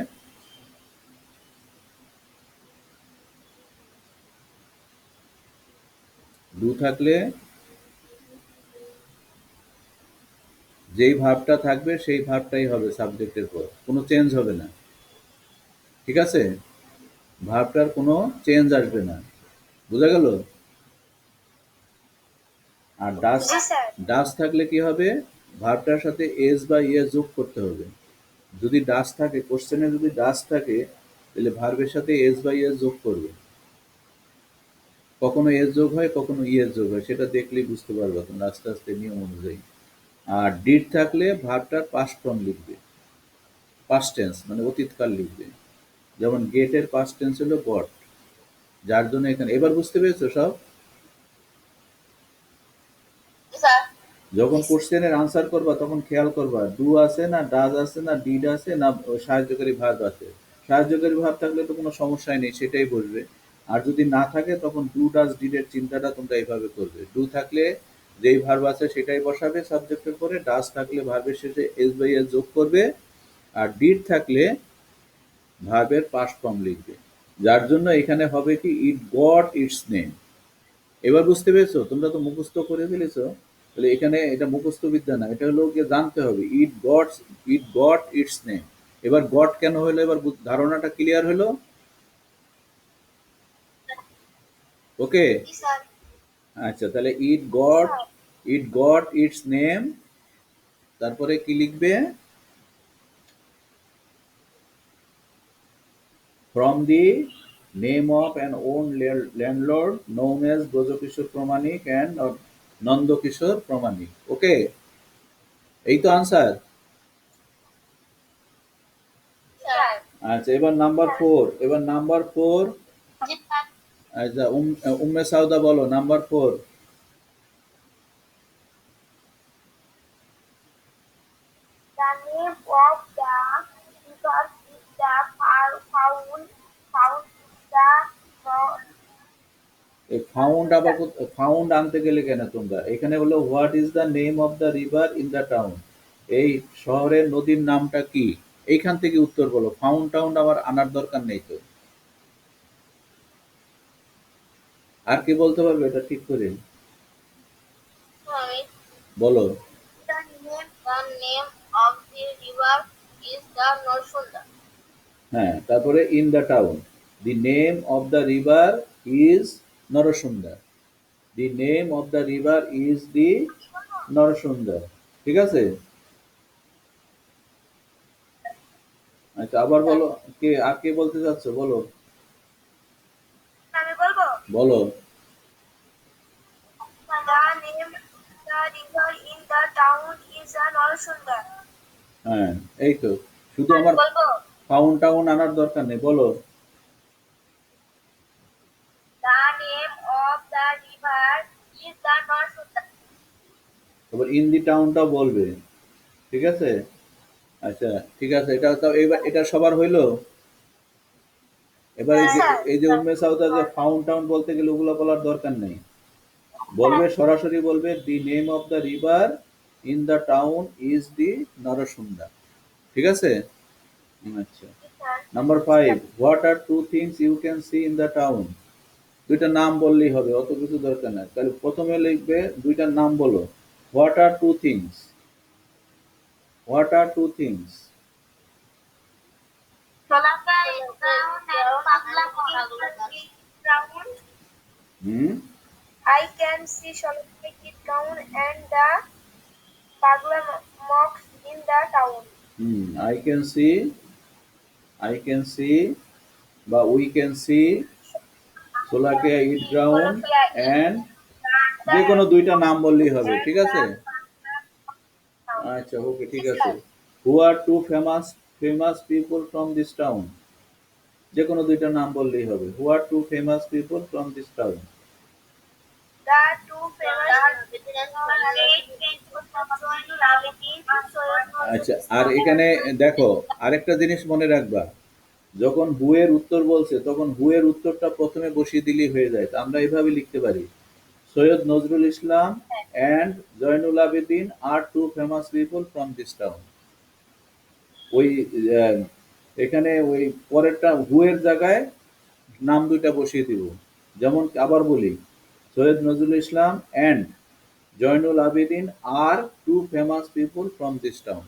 ডু থাকলে যেই ভাবটা থাকবে সেই ভাবটাই হবে সাবজেক্টের পর, কোনো চেঞ্জ হবে না। ঠিক আছে? ভাবটার কোনো চেঞ্জ আসবে না। বোঝা গেল? আর ডাস, জি স্যার। ডাস থাকলে কি হবে? ভাবটার সাথে এস বা ইএস যোগ করতে হবে। যদি ডাস থাকে, কোশ্চেনে যদি ডাস থাকে, তাহলে ভার্বের সাথে এস বা ইএস যোগ করবে। কখনো এস যোগ হয়, কখনো ইএস যোগ হয়, সেটা দেখলেই বুঝতে পারবে তোমরা আস্তে আস্তে নিয়ম অনুযায়ী। আর ডিড থাকলে ভার্বটার পাস্ট ফর্ম লিখবে, পাস্ট টেন্স মানে অতীতকাল লিখবে। যেমন গেটের পাস্ট টেন্স হলো গট, যার জন্য এখানে, এবার বুঝতে পেরেছো সব? জি স্যার। যখন কোশ্চেনের আনসার করবা তখন খেয়াল করবা ডু আছে না ডাজ আছে না ডিড আছে না সাহায্যকারী ভার্ব আছে। সাহায্যকারী ভার্ব থাকলে তো কোনো সমস্যাই নেই, সেটাই বসবে। আর যদি না থাকে তখন ডু ডাজ ডিড এর চিন্তাটা তোমরা এইভাবে করবে। ডু থাকলে যেই ভার্ব আছে সেটাই বসাবে সাবজেক্টের পরে, ডাজ থাকলে ভার্বের শেষে এস বাই এস যোগ করবে, আর ডিড থাকলে ভার্বের পাস্ট ফর্ম লিখবে। যার জন্য এখানে হবে কি, ইট গট ইটস নেম। এবার বুঝতে পেরেছো? তোমরা তো মুখস্থ করে ফেলেছো, তাহলে এখানে এটা মুখস্থ বিদ্যা না, এটা হলো গিয়ে জানতে হবে। It got its name. এবার গট কেন হলো, এবার ধারণাটা ক্লিয়ার হলো? ওকে। জি স্যার। আচ্ছা, তাহলে জি sir. It got its name, তারপরে কি লিখবে? From the name of an own landlord known as Brajakishore Pramanik and Nandakishore Pramanik. Okay, এই তো আনসার। স্যার। আচ্ছা, এবার নাম্বার ফোর। জি স্যার। আচ্ছা, উম্মে সাউদা বলো number 4। The name of the river is the found in the এই ফাউন্ড, আবার Northern. ফাউন্ড আনতে গেলে কেন তোমরা? এখানে হলো what is the name of the river in the town, এই শহরের নদীর নামটা কি? এইখান থেকে উত্তর বলো, ফাউন্ড টাউন্ড আমার আনার দরকার নেই তো। আর কি বলতে পারবে এটা ঠিক করে? Sorry. বলো। The name of the river is the Norsunda. হ্যাঁ, তারপরে in the town, the name of the river is Norsunda, the name of the river is the Norsunda. ঠিক আছে? আচ্ছা, আবার স্যার, বলো। কে বলতে চাচ্ছ, বলো। আমি বলবো। বলো। The name of the river in the town is Norsunda. হ্যাঁ, এই তো। শুধু আমি আমার বলবো ফাউন্ড টাউন আনার দরকার নেই, বলো। the name of the river is the Narsunda. তারপর ইন দি টাউনটাও বলবে, ঠিক আছে? আচ্ছা, ঠিক আছে, এটা তো এবার এটা সবার হইলো। এবার এই Yes, যে sir. এই যে উম্মে সাউদা যে ফাউন্ড টাউন বলতে গেলে ওগুলো বলার দরকার নেই, বলবে সরাসরি বলবে the name of the river in the town is the Norsunda, ঠিক আছে? আচ্ছা, Yes, sir. Number 5, what are two things you can see in the town. দুইটা নাম বললেই হবে, অত কিছু দরকার নাই। তাহলে প্রথমে লিখবে দুইটার নাম বলো। What are two things, what are two things. Solaka is brown and Pagla is brown. Hmm I can see Solaka is brown and the Pagla mocks in the town. Hmm I can see বা we can see Sholakia Eid ground Solaka is and, যে the কোনো দুইটা নাম বললেই হবে, and ঠিক আছে? the town. আচ্ছা, ওকে, ঠিক Yes, আছে। sir. Who are two famous famous people from this town, যে কোনো দুইটা নাম বললেই হবে। Who are two famous people from this town. The two famous great people of Soilabiti, আচ্ছা, আর এখানে দেখো, আরেকটা জিনিস মনে রাখবা, যখন হুয়ের উত্তর বলছে তখন হুয়ের উত্তরটা প্রথমে বসিয়ে দিলেই হয়ে যায়। তো আমরা এভাবে লিখতে পারি, Syed Nazrul Islam and Zainul Abedin are two famous people from this town. ওই আহ, এখানে ওই পরেরটা হুয়ের জায়গায় নাম দুইটা বসিয়ে দিব। যেমন আবার বলি, Syed Nazrul Islam and Zainul Abedin are two famous people from this town.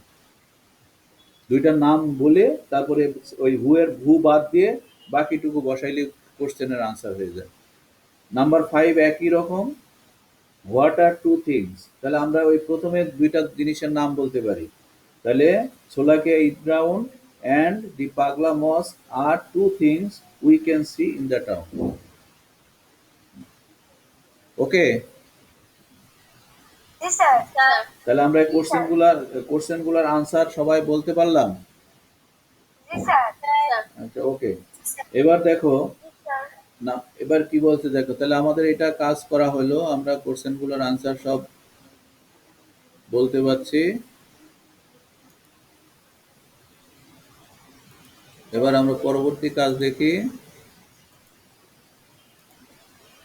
দুইটা নাম বলে তারপরে ওই হুয়ের হু বাদ দিয়ে বাকিটুকু বসাইলে কোশ্চেনের আনসার হয়ে যায়। নাম্বার 5 একই রকম, হোয়াট আর টু থিংস। তাহলে আমরা ওই প্রথমে দুইটা জিনিসের নাম বলতে পারি। তাহলে Sholakia Eid ground and the Pagla mosque are two things we can see in the town. Okay, yes, sir. তাহলে আমরা এই কোশ্চেনগুলোর আনসার সবাই বলতে পারলাম। Yes, sir. আচ্ছা, ওকে। এবার দেখো, Yes, sir. না, এবার কি বলতে দেখো, তাহলে আমাদের এটা কাজ করা হলো, আমরা কোশ্চেনগুলোর আনসার সব বলতে পারছি। এবার আমরা পরবর্তী কাজ দেখি।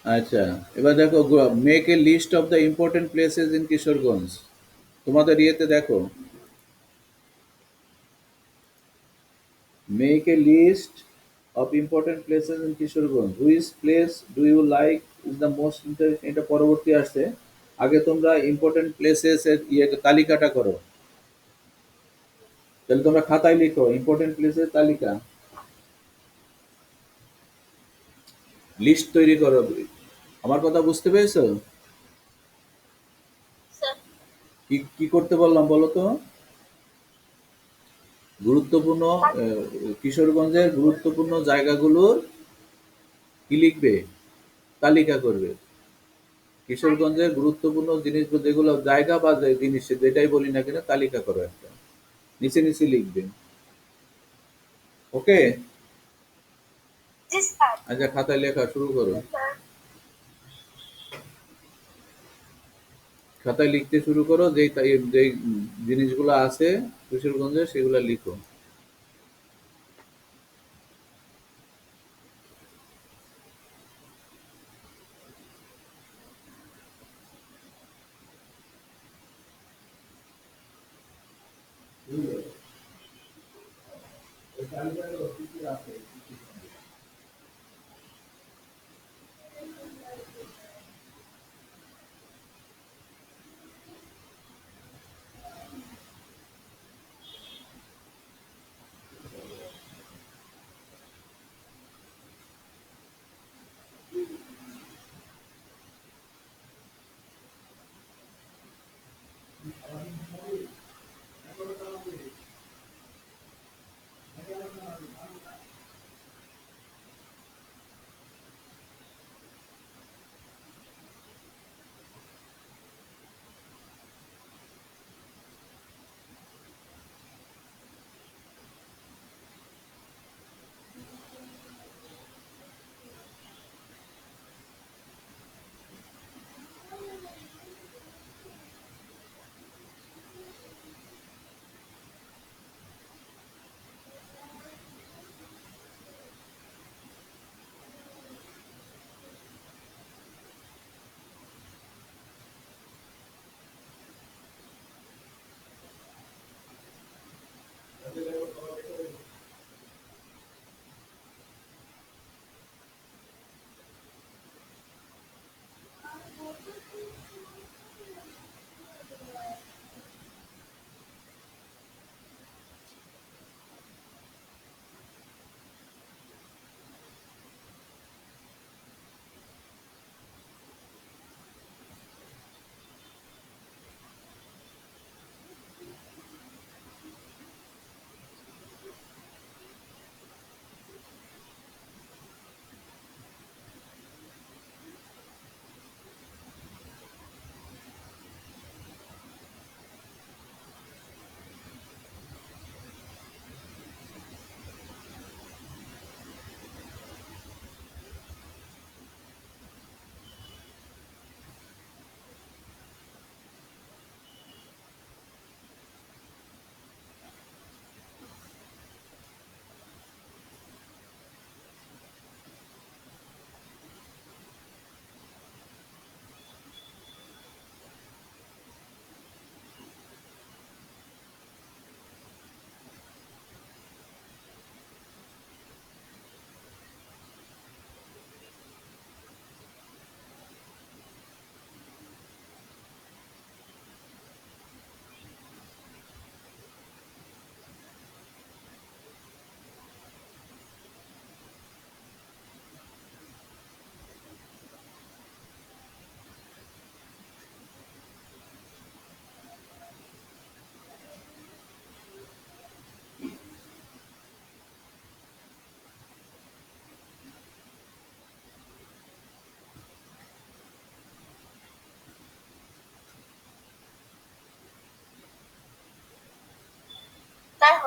আচ্ছা, এবার দেখো, make a list of the important places in Kishoreganj. তোমাদের ইয়েতে দেখো, make a list of important places in Kishoreganj. Which place do you like is the most interesting. এটা পরবর্তী আসছে, আগে তোমরা ইম্পর্টেন্ট প্লেসেস এর ইয়ে তালিকাটা করো। তাহলে তোমরা খাতায় লিখো ইম্পর্টেন্ট প্লেসের তালিকা, লিস্ট তৈরি করো। আমার কথা বুঝতে পেরেছো? Sir. কি কি করতে বললাম বলো তো? গুরুত্বপূর্ণ কিশোরগঞ্জের গুরুত্বপূর্ণ জায়গাগুলোর কি লিখবে? তালিকা করবে। কিশোরগঞ্জের গুরুত্বপূর্ণ জিনিস যেগুলো জায়গা বা যে জিনিস যেটাই বলি না কেন, তালিকা করো একটা, নিচে নিচে লিখবে। ওকে, Yes, sir. আচ্ছা, খাতায় লেখা শুরু করো। Yes, sir. খাতায় লিখতে শুরু করো, যেই যেই জিনিসগুলো আছে কিশোরগঞ্জে সেগুলো লিখো।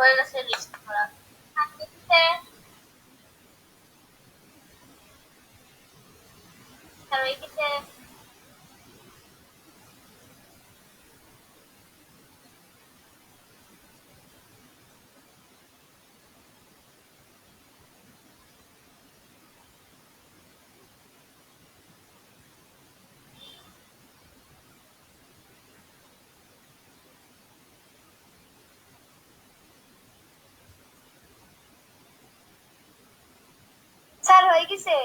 হয়ে গেছে লিস্ট করা। স্যার হয়ে গেছে। স্যার হয়ে গেছে।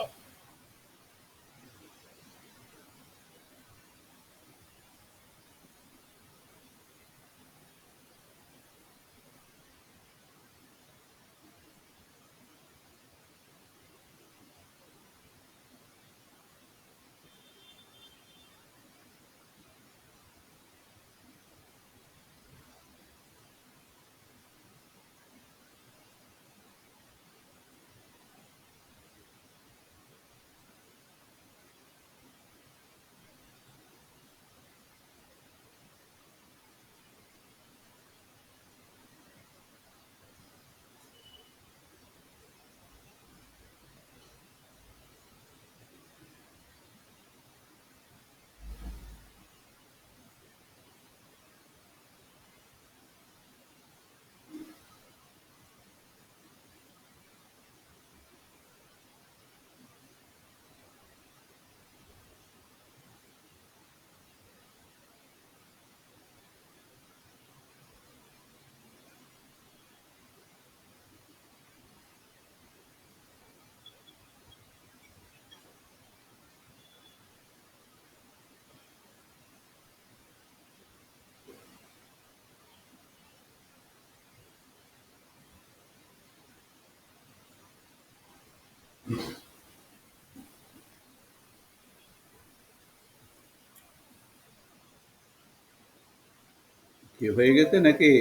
কি হয়ে গেছে নাকি?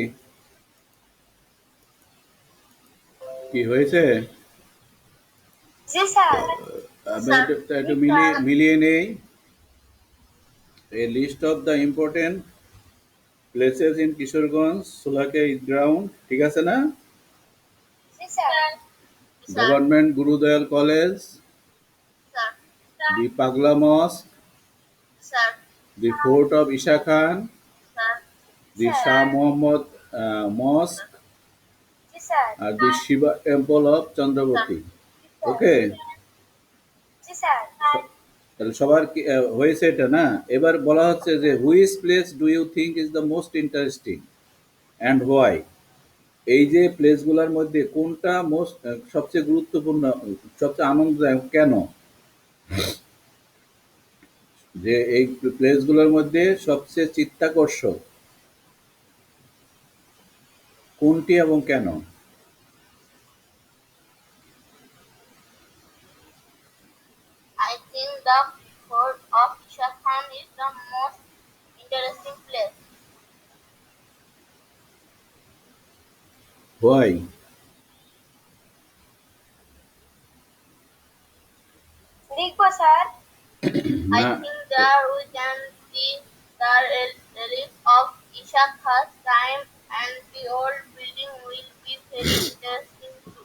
কি হয়েছে? জি স্যার। আমি একটু মিলিয়ে নেই। A list of the important places in Kishoreganj, Sholakia Eid ground, ঠিক আছে না? জি sir. Government Gurudayal college, sir. the Pagla Mosque, sir. the fort of Isha Khan, sir. the Shah Muhammad Mosque, জি স্যার। আর the Shiva Temple of Chandravati. Okay, জি স্যার। তাহলে সবার কি হয়েছে এটা না? এবার বলা হচ্ছে যে which place do you think is the most interesting and why? এই যে প্লেসগুলোর মধ্যে কোনটা মোস্ট সবচেয়ে গুরুত্বপূর্ণ, সবচেয়ে আনন্দদায়ক কেন? যে এই প্লেসগুলোর মধ্যে সবচেয়ে চিত্তাকর্ষক কোনটি এবং কেন? I think the fort of Isha Khan is the most interesting place. Why? লিখবো স্যার। I না, think there we can see the relics of Isha Khan's time and the old building will be very interesting too.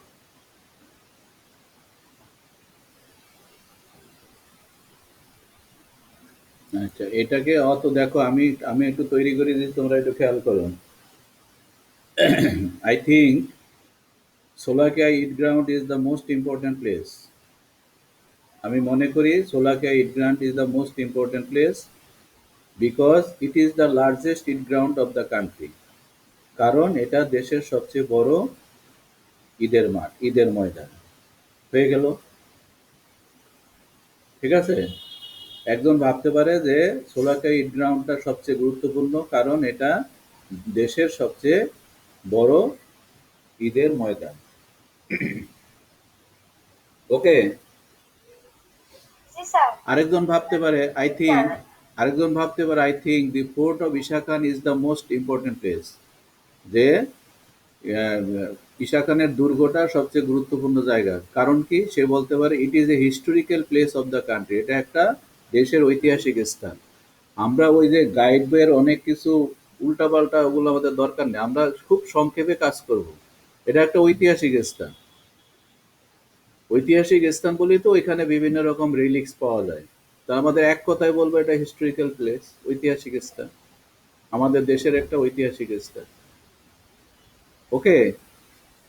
আচ্ছা, এটাকে অত দেখো, আমি আমি একটু তৈরি করে দিই, তোমরা একটু খেয়াল করো। I think Sholakia Eid ground is the most important place. আমি মনে করি Sholakia Eid ground is the most important place because it is the largest Eid ground of the country. কারণ এটা দেশের সবচেয়ে বড় ঈদের মাঠ, ঈদের ময়দান। হয়ে গেল, ঠিক আছে? একজন ভাবতে পারে যে সোলাকিয়া ঈদ গ্রাউন্ডটা সবচেয়ে গুরুত্বপূর্ণ কারণ এটা দেশের সবচেয়ে বড় ঈদের ময়দান। ওকে, জি স্যার। আরেকজন ভাবতে পারে I think the fort of Isha Khan is the most important place. যে ইশা খানের দুর্গটা সবচেয়ে গুরুত্বপূর্ণ জায়গা। কারণ কি? সে বলতে পারে it is a historical place of the country. এটা একটা দেশের ঐতিহাসিক স্থান। আমরা ওই যে গাইড বইয়ের অনেক কিছু উল্টাপাল্টা ওগুলো আমাদের দরকার নেই। আমরা খুব সংক্ষেপে কাজ করব। এটা একটা ঐতিহাসিক স্থান। ঐতিহাসিক স্থান বলেই তো এখানে বিভিন্ন রকম রিলিক্স পাওয়া যায়। তা আমাদের এক কথায় বলবো এটা হিস্টোরিক্যাল প্লেস, ঐতিহাসিক স্থান। আমাদের দেশের একটা ঐতিহাসিক স্থান। ওকে?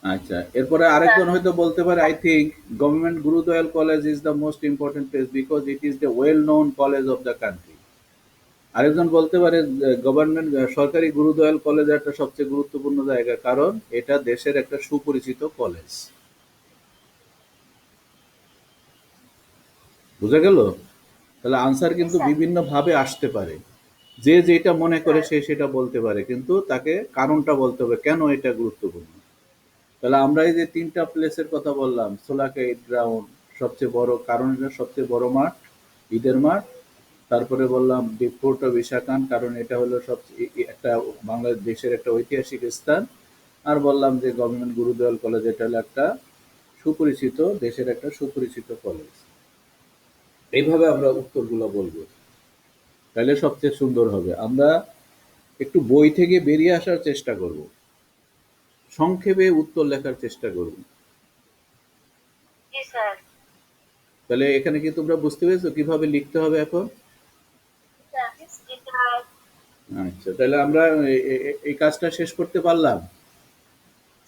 আচ্ছা, এরপরে স্যার। আরেকজন হয়তো বলতে পারে, I think government Gurudayal college is the most important place because it is the well known college of the country. আরেকজন বলতে পারে গভর্নমেন্ট সরকারি গুরুদয়াল কলেজ একটা সবচেয়ে গুরুত্বপূর্ণ জায়গা, কারণ এটা দেশের একটা সুপরিচিত কলেজ। বুঝা গেল? তাহলে আনসার জি কিন্তু স্যার। বিভিন্ন ভাবে আসতে পারে। যে যেটা মনে করে স্যার। সে সেটা বলতে পারে, কিন্তু তাকে কারণটা বলতে হবে কেন এটা গুরুত্বপূর্ণ। তাহলে আমরা এই যে তিনটা প্লেসের কথা বললাম, সোলাকা ঈদ গ্রাউন্ড সবচেয়ে বড়, কারণ এটা সবচেয়ে বড় মাঠ, ঈদের মাঠ। তারপরে বললাম ফোর্ট অফ ঈশা খান, কারণ এটা হলো সবচেয়ে একটা বাংলাদেশের একটা ঐতিহাসিক স্থান। আর বললাম যে গভর্নমেন্ট গুরুদয়াল কলেজ, এটা হলো একটা সুপরিচিত, দেশের একটা সুপরিচিত কলেজ। এইভাবে আমরা উত্তরগুলো বলবো, তাহলে সবচেয়ে সুন্দর হবে। আমরা একটু বই থেকে বেরিয়ে আসার চেষ্টা করব, সংক্ষেপে উত্তর লেখার চেষ্টা করব। জি স্যার। তাহলে এখানে কি তোমরা বুঝতে পেরেছো কিভাবে লিখতে হবে এখন? স্যার, এটা। আচ্ছা, তাহলে আমরা এই কাজটা শেষ করতে পারলাম।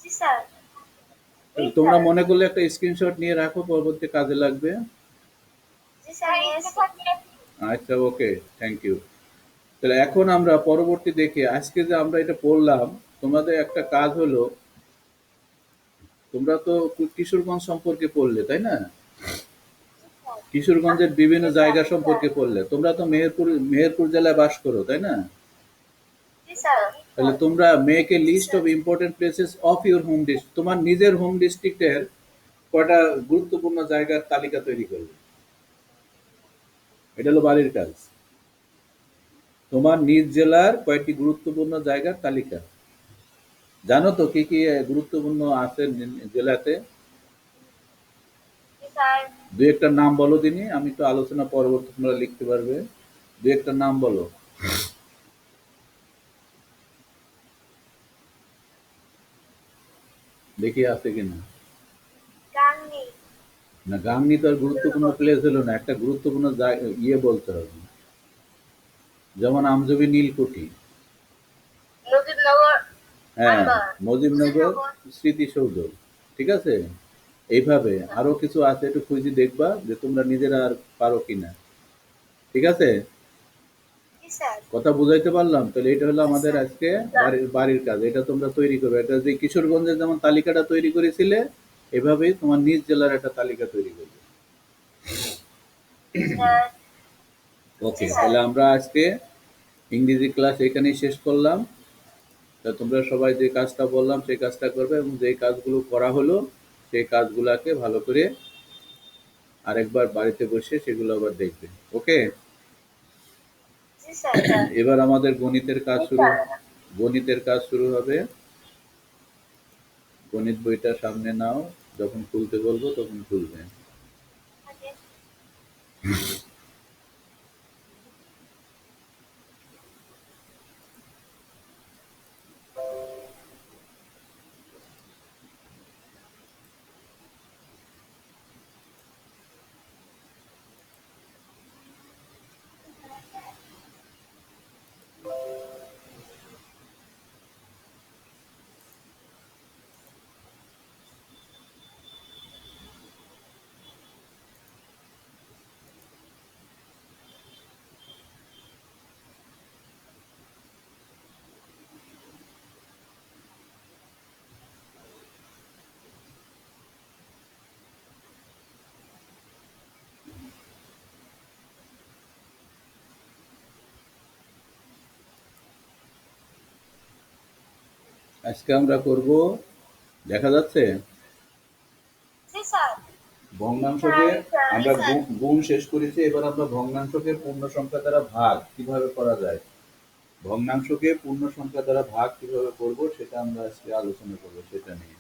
জি স্যার। জি তাহলে তোমরা স্যার। মনে করলে একটা স্ক্রিনশট নিয়ে রাখো, পরবর্তী কাজে লাগবে। জি স্যার, নিয়েছি। আচ্ছা, ওকে, থ্যাংক ইউ। তাহলে এখন আমরা পরবর্তী দেখি, আজকে যে আমরা এটা পড়লাম, তোমাদের একটা কাজ হলো, তোমরা তো কিশোরগঞ্জ সম্পর্কে পড়লে, তাই না? কিশোরগঞ্জের বিভিন্ন জি স্যার। জায়গা সম্পর্কে পড়লে। তোমরা তো মেহেরপুর জেলায় বাস করো, তাই না? জি স্যার। তাহলে তোমরা make a list of important places of your home district. তোমার নিজের হোম ডিস্ট্রিক্টের কয়টা গুরুত্বপূর্ণ জায়গার তালিকা তৈরি করবে। এটা হলো বাড়ির কাজ। তোমার নিজ জেলার কয়েকটি গুরুত্বপূর্ণ জায়গার তালিকা। জানো তো কি কি গুরুত্বপূর্ণ আছে জেলাতে? জি স্যার। দুই একটা নাম বলো দিনি, আমি তো আলোচনা পরবর্তী তোমরা লিখতে পারবে। দুই একটা নাম বলো, দেখি আছে কিনা। গাংনী। না, গাংনী তো আর গুরুত্বপূর্ণ প্লেস হলো না, একটা গুরুত্বপূর্ণ ইয়ে বলতে হবে। যেমন আমজবি নীলকুঠি। নদীনগর। হ্যাঁ, আনবার। মুজিবনগর মুজিবনগর। স্মৃতিসৌধ। ঠিক আছে? এইভাবে আরো কিছু আছে, একটু খুঁজে দেখবা যে তোমরা নিজেরা আর পারো কিনা। ঠিক আছে? জি স্যার। কথা বুঝাইতে পারলাম? তাহলে এটা হলো জি আমাদের স্যার। আজকে বাড়ির বাড়ির কাজ। এটা তোমরা তৈরি করবে। এটা যে কিশোরগঞ্জের যেমন তালিকাটা তৈরি করেছিলে, এভাবেই তোমার নিজ জেলার একটা তালিকা তৈরি করবে। স্যার। জি ওকে, স্যার। তাহলে আমরা আজকে ইংরেজি ক্লাস এখানেই শেষ করলাম। তা তোমরা সবাই যে কাজটা বললাম সেই কাজটা করবে, এবং যে কাজগুলো করা হলো সেই কাজগুলাকে ভালো করে আরেকবার বাড়িতে বসে সেগুলো আবার দেখবে। ওকে? জি স্যার। এবার আমাদের গণিতের কাজ জি শুরু। স্যার। গণিতের কাজ শুরু হবে। গণিত বইটা সামনে নাও, যখন খুলতে বলবো তখন খুলবে। আজকে আমরা করব, দেখা যাচ্ছে, জি স্যার। ভগ্নাংশকে। জি আমরা স্যার। গুণ শেষ করেছি, এবার আমরা ভগ্নাংশকে পূর্ণ সংখ্যা দ্বারা ভাগ কিভাবে করা যায়, ভগ্নাংশকে পূর্ণ সংখ্যা দ্বারা ভাগ কিভাবে করব সেটা আমরা আজকে আলোচনা করব, সেটা নিয়ে।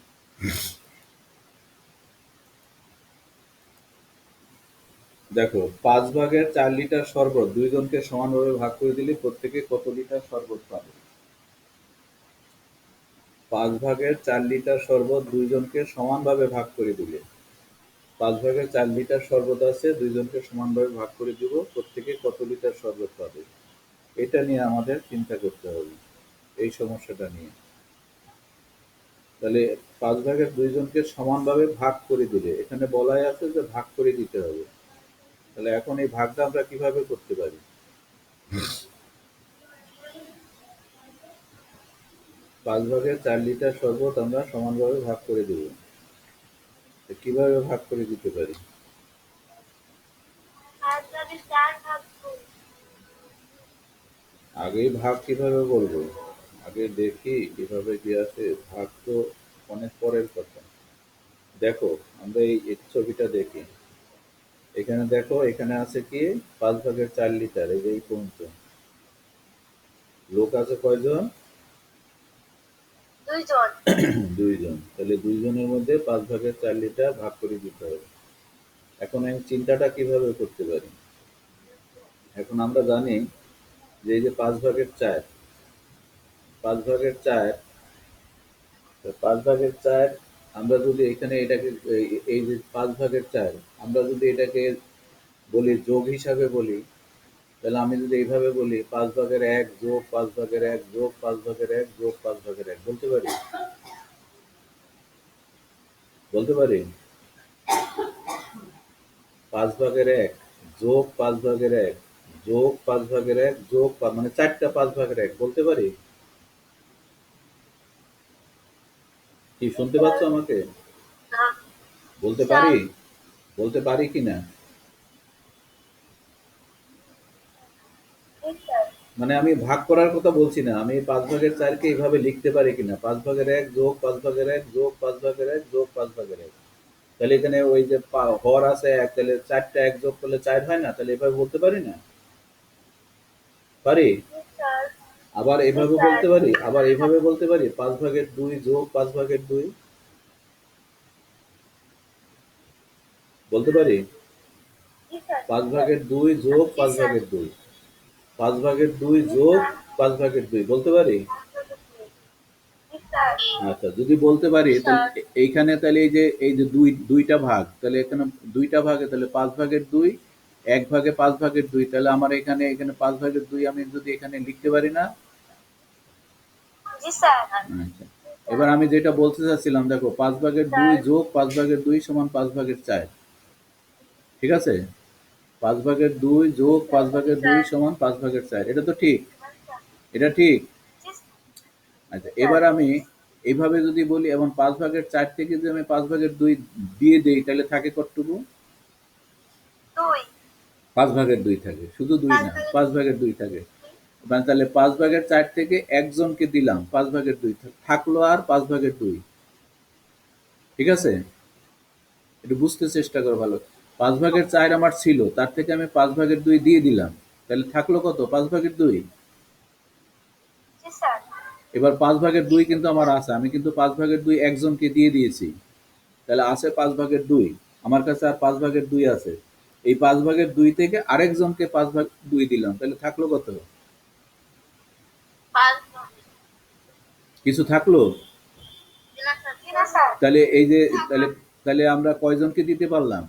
দেখো, 5/4 লিটার শরবত দুইজনকে সমানভাবে ভাগ করে দিলে প্রত্যেকে কত লিটার শরবত পাবে? 5/4 লিটার শরবত দুইজনকে সমানভাবে ভাগ করে দিলে। 5/4 লিটার শরবত আছে, দুইজনকে সমানভাবে ভাগ করে দিব, প্রত্যেকে কত লিটার শরবত পাবে, এটা নিয়ে আমাদের চিন্তা করতে হবে, এই সমস্যাটা নিয়ে। তাহলে 5/2 জনকে সমানভাবে ভাগ করে দিলে, এখানে বলাই আছে যে ভাগ করে দিতে হবে। তাহলে এখন এই ভাগটা আমরা কিভাবে করতে পারি? 5/4 লিটার শরবত আমরা সমানভাবে ভাগ করে দেব, কিভাবে ভাগ করে দিতে পারি? আগে ভাগ কিভাবে বলবো, আগে দেখি কিভাবে কি আছে, ভাগ তো অনেক পরের কথা। দেখো আমরা এই ছবিটা দেখি, এখানে দেখো, এখানে আছে কি 5/4 লিটার, এই যে এই পর্যন্ত লোক আছে কয়জন? দুইজন। দুইজন। তাহলে দুইজনের মধ্যে 5/4 লিটার ভাগ করে দিতে হবে। এখন আমি চিন্তাটা কিভাবে করতে পারি? এখন আমরা জানি যে এই যে 5/4, 5/4, 5/4 আমরা যদি এখানে এটাকে এই যে 5/4 আমরা যদি এটাকে বলি যোগ হিসাবে বলি, তাহলে আমি যদি এইভাবে বলি 5/1 যোগ 5/1 যোগ 5/1 যোগ 5/1 বলতে পারি? বলতে পারি 5/1 যোগ 5/1 যোগ 5/1 যোগ মানে 4টা 5/1 বলতে পারি? কি শুনতে পাচ্ছ আমাকে? বলতে পারি? বলতে পারি কিনা? মানে আমি ভাগ করার কথা বলছি না, আমি 5/4 এইভাবে লিখতে পারি কিনা, 5/1 যোগ 5/1 যোগ 5/1 যোগ 5/1। তাহলে এখানে ওই যে হর আছে 1, তাহলে 4টা 1 যোগ করলে 4 হয় না? তাহলে এভাবে বলতে পারি না? পারি? আবার এভাবে বলতে পারি, আবার এইভাবে বলতে পারি 5/2 যোগ 5/2 বলতে পারি? 5/2 যোগ 5/2, 5/2 যোগ 5/2 বলতে পারি? আচ্ছা, যদি বলতে পারি তাহলে এইখানে তাহলে এই যে দুইটা ভাগ, তাহলে এখানে দুইটা ভাগে তাহলে 5/2, 1/5 5/2, তাহলে আমার এখানে এখানে 5/2 আমি যদি এখানে লিখতে পারি না? আচ্ছা, এবার আমি যেটা বলতে চাচ্ছিলাম, দেখো 5/2 যোগ 5/2 সমান 5/4, ঠিক আছে? 5/2 যোগ 5/2 সমান 5/4, এটা তো ঠিক? এটা ঠিক? আচ্ছা, এবার আমি এইভাবে যদি বলি, এবং 5/4 থেকে যদি আমি 5/2 দিয়ে দেই, তাহলে থাকে কতটুকু? 5/2 থাকে, শুধু 2 না, 5/2 থাকে। মানে তাহলে 5/4 থেকে একজনকে দিলাম, 5/2 থাকলো আর 5/2, ঠিক আছে? একটু বুঝতে চেষ্টা করো ভালো। 5/4 আমার ছিল, তার থেকে আমি 5/2 দিয়ে দিলাম, তাহলে থাকলো কত? 5/2। এবার 5/2 কিন্তু আমার আছে, আমি কিন্তু 5/2 একজনকে দিয়ে দিয়েছি, তাহলে আছে 5/2, আমার কাছে আর 5/2 আছে। এই 5/2 থেকে আরেকজনকে 5/2 দিলাম, তাহলে থাকলো কত? কিছু থাকলো? তাহলে এই যে তাহলে তাহলে আমরা কয়জনকে দিতে পারলাম?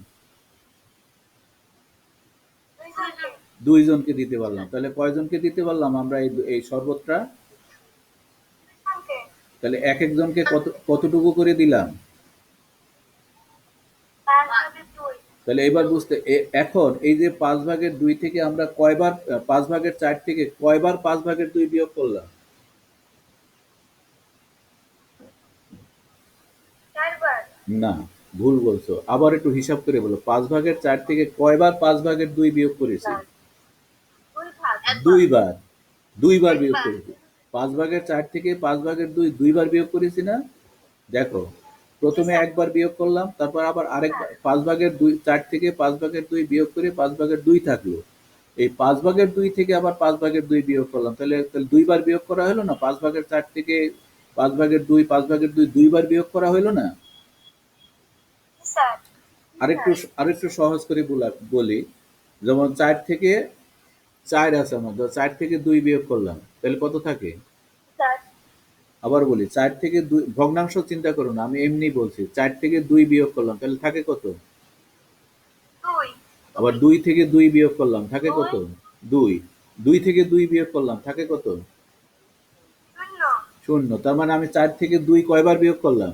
2 জনকে দিতে পারলাম। তাহলে কয়জনকে দিতে পারলাম আমরা এই শরবতটা? তাহলে এক একজনকে কতটুকু করে দিলাম? তাহলে এবার বুঝতে এখন এই যে 5/2 থেকে আমরা কয়বার 5/4 থেকে কয়বার 5/2 বিয়োগ করলাম? না, ভুল বলছো, আবার একটু হিসাব করে বলো, 5/4 থেকে কয়বার 5/2 বিয়োগ করেছি? 2বার। 2বার বিয়োগ করেছি। 5/4 থেকে 5/2 2বার বিয়োগ করেছি না? দেখো, প্রথমে একবার বিয়োগ করলাম, তারপর আবার আরেকবার 5/4 থেকে 5/2 বিয়োগ করে 5/2 থাকলো। এই 5/2 থেকে আবার 5/2 বিয়োগ করলাম, তাহলে তাহলে 2বার বিয়োগ করা হলো না? 5/4 থেকে 5/2 5/2 2বার বিয়োগ করা হলো না? আরেকটু আরেকটু সহজ করে বলি, যেমন 4 থেকে 4 আছে আমার, 4 থেকে 2 বিয়োগ করলাম, তাহলে কত থাকে? আবার বলি, 4 থেকে 2 ভগ্নাংশ চিন্তা করো না, আমি এমনি বলছি। 4 থেকে 2 বিয়োগ করলাম, তাহলে থাকে কত? 2 আবার 2 থেকে 2 বিয়োগ করলাম, থাকে কত? 2 2। 2 থেকে 2 বিয়োগ করলাম, থাকে কত? 0 শূন্য। তার মানে আমি 4 থেকে 2 কয়বার বিয়োগ করলাম?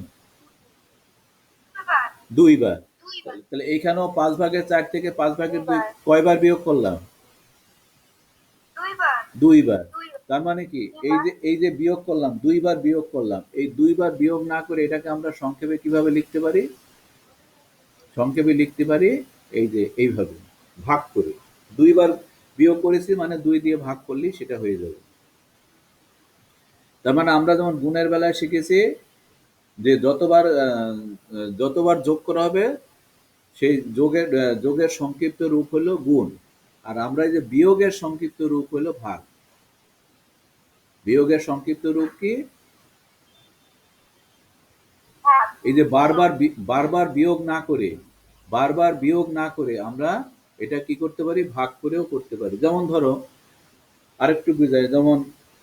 2 2 বার। বার তাহলে এইখানেও 5 ভাগের 4 থেকে 5 ভাগের 2 2 বার কয়বার বিয়োগ করলাম? 2 বার 2 বার। 2 তার মানে কি, 2 এই বার যে এই যে বিয়োগ করলাম, 2 বার বিয়োগ করলাম, এই 2 বার বিয়োগ না করে এটাকে আমরা সংক্ষেপে কিভাবে লিখতে পারি? সংক্ষেপে লিখতে পারি এই যে এইভাবে, ভাগ করে। 2 বার বিয়োগ করেছি মানে 2 দিয়ে ভাগ করলেই সেটা হয়ে যাবে। তার মানে আমরা যেমন গুণের বেলায় শিখেছি যে যতবার যোগ করা হবে সেই যোগের সংক্ষিপ্ত রূপ হলো গুণ। আর আমরা এই যে বিয়োগের সংক্ষিপ্ত রূপ হলো ভাগ। বিয়োগের সংক্ষিপ্ত রূপ কি? ভাগ এই যে বারবার বিয়োগ না করে, বারবার বিয়োগ না করে আমরা এটা কি করতে পারি? ভাগ করেও করতে পারি। যেমন ধরো, আরেকটু বুঝাই, যেমন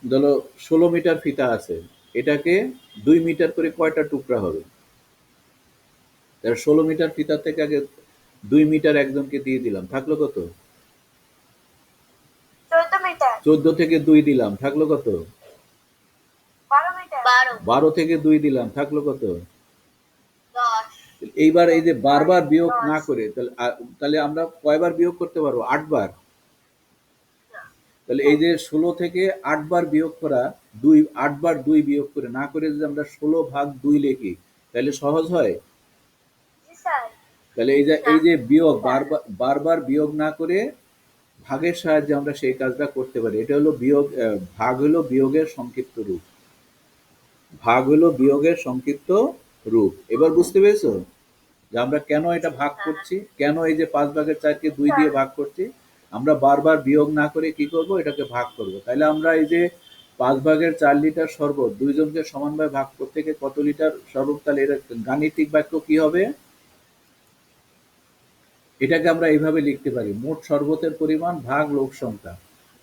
ধরো 16 মিটার ফিতা আছে, এটাকে 2 মিটার করে কয়টা টুকরা হবে? তাহলে 16 মিটার ফিতা থেকে আগে 2 মিটার একজনকে দিয়ে দিলাম, থাকলো কত? 14 মিটার 14 থেকে 2 দিলাম, থাকলো কত? 12 মিটার 12 12 থেকে 2 দিলাম, থাকলো কত? 10 এইবার এই যে বারবার বিয়োগ না 10 করে, তাহলে আমরা কয়বার বিয়োগ করতে পারবো? 8 বার। তাহলে এই যে 16 থেকে 8 বার বিয়োগ করা, 8 বার 2 বিয়োগ করে না করে যদি আমরা 16 ভাগ 2 লিখি, তাহলে সহজ হয়? জি স্যার তাহলে এই যে বিয়োগ বারবার বিয়োগ না করে ভাগের সাহায্যে আমরা সেই কাজটা করতে পারি। এটা হলো বিয়োগ। ভাগ হলো বিয়োগের সংক্ষিপ্ত রূপ। ভাগ হলো বিয়োগের সংক্ষিপ্ত রূপ। এবার বুঝতে পেরেছো যে আমরা কেন এটা ভাগ করছি, কেন এই যে 5 ভাগের 4 কে 2 দিয়ে ভাগ করছি? আমরা বারবার বিয়োগ না করে কি করব? এটাকে ভাগ করব। তাহলে আমরা এই যে 5 ভাগের 4 লিটার শরবত দুইজনকে সমানভাবে ভাগ করতে গিয়ে কত লিটার শরবত, তাহলে এর গাণিতিক বাক্য কি হবে? এটাকে আমরা এইভাবে লিখতে পারি, মোট শরবতের পরিমাণ ভাগ লোক সংখ্যা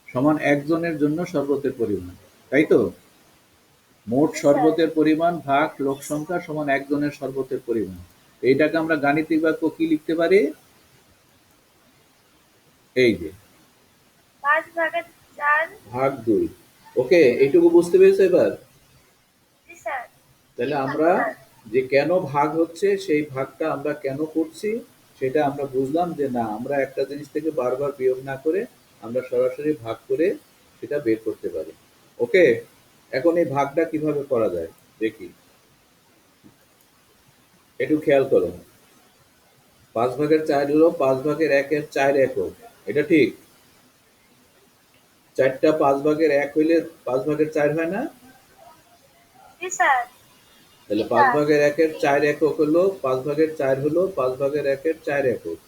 সমান একজনের জন্য শরবতের পরিমাণ। তাই তো? মোট শরবতের পরিমাণ ভাগ লোক সংখ্যা সমান একজনের শরবতের পরিমাণ। এইটাকে আমরা গাণিতিক বাক্য কি লিখতে পারি? এই যে 5 ভাগের 4 ভাগ 2। ওকে, এইটুকু বুঝতে পেরেছো এবার? জি স্যার তাহলে আমরা যে কেন ভাগ হচ্ছে, সেই ভাগটা আমরা কেন করছি সেটা আমরা বুঝলাম, যে না, আমরা একটা জিনিস থেকে বারবার বিয়োগ না করে আমরা সরাসরি ভাগ করে সেটা বের করতে পারি। ওকে, এখন এই ভাগটা কিভাবে করা যায় দেখি, একটু খেয়াল করো। 5 ভাগের 4 হলো 5 ভাগের 1-এর 4 একক, এটা ঠিক? 4টা 5 ভাগের 1 হইলে 5 ভাগের 4 হয় না? জি স্যার তাহলে 5 ভাগের 1-এর 4 একক হলো 5 ভাগের 4 হলো 5 ভাগের 1-এর 4 একক।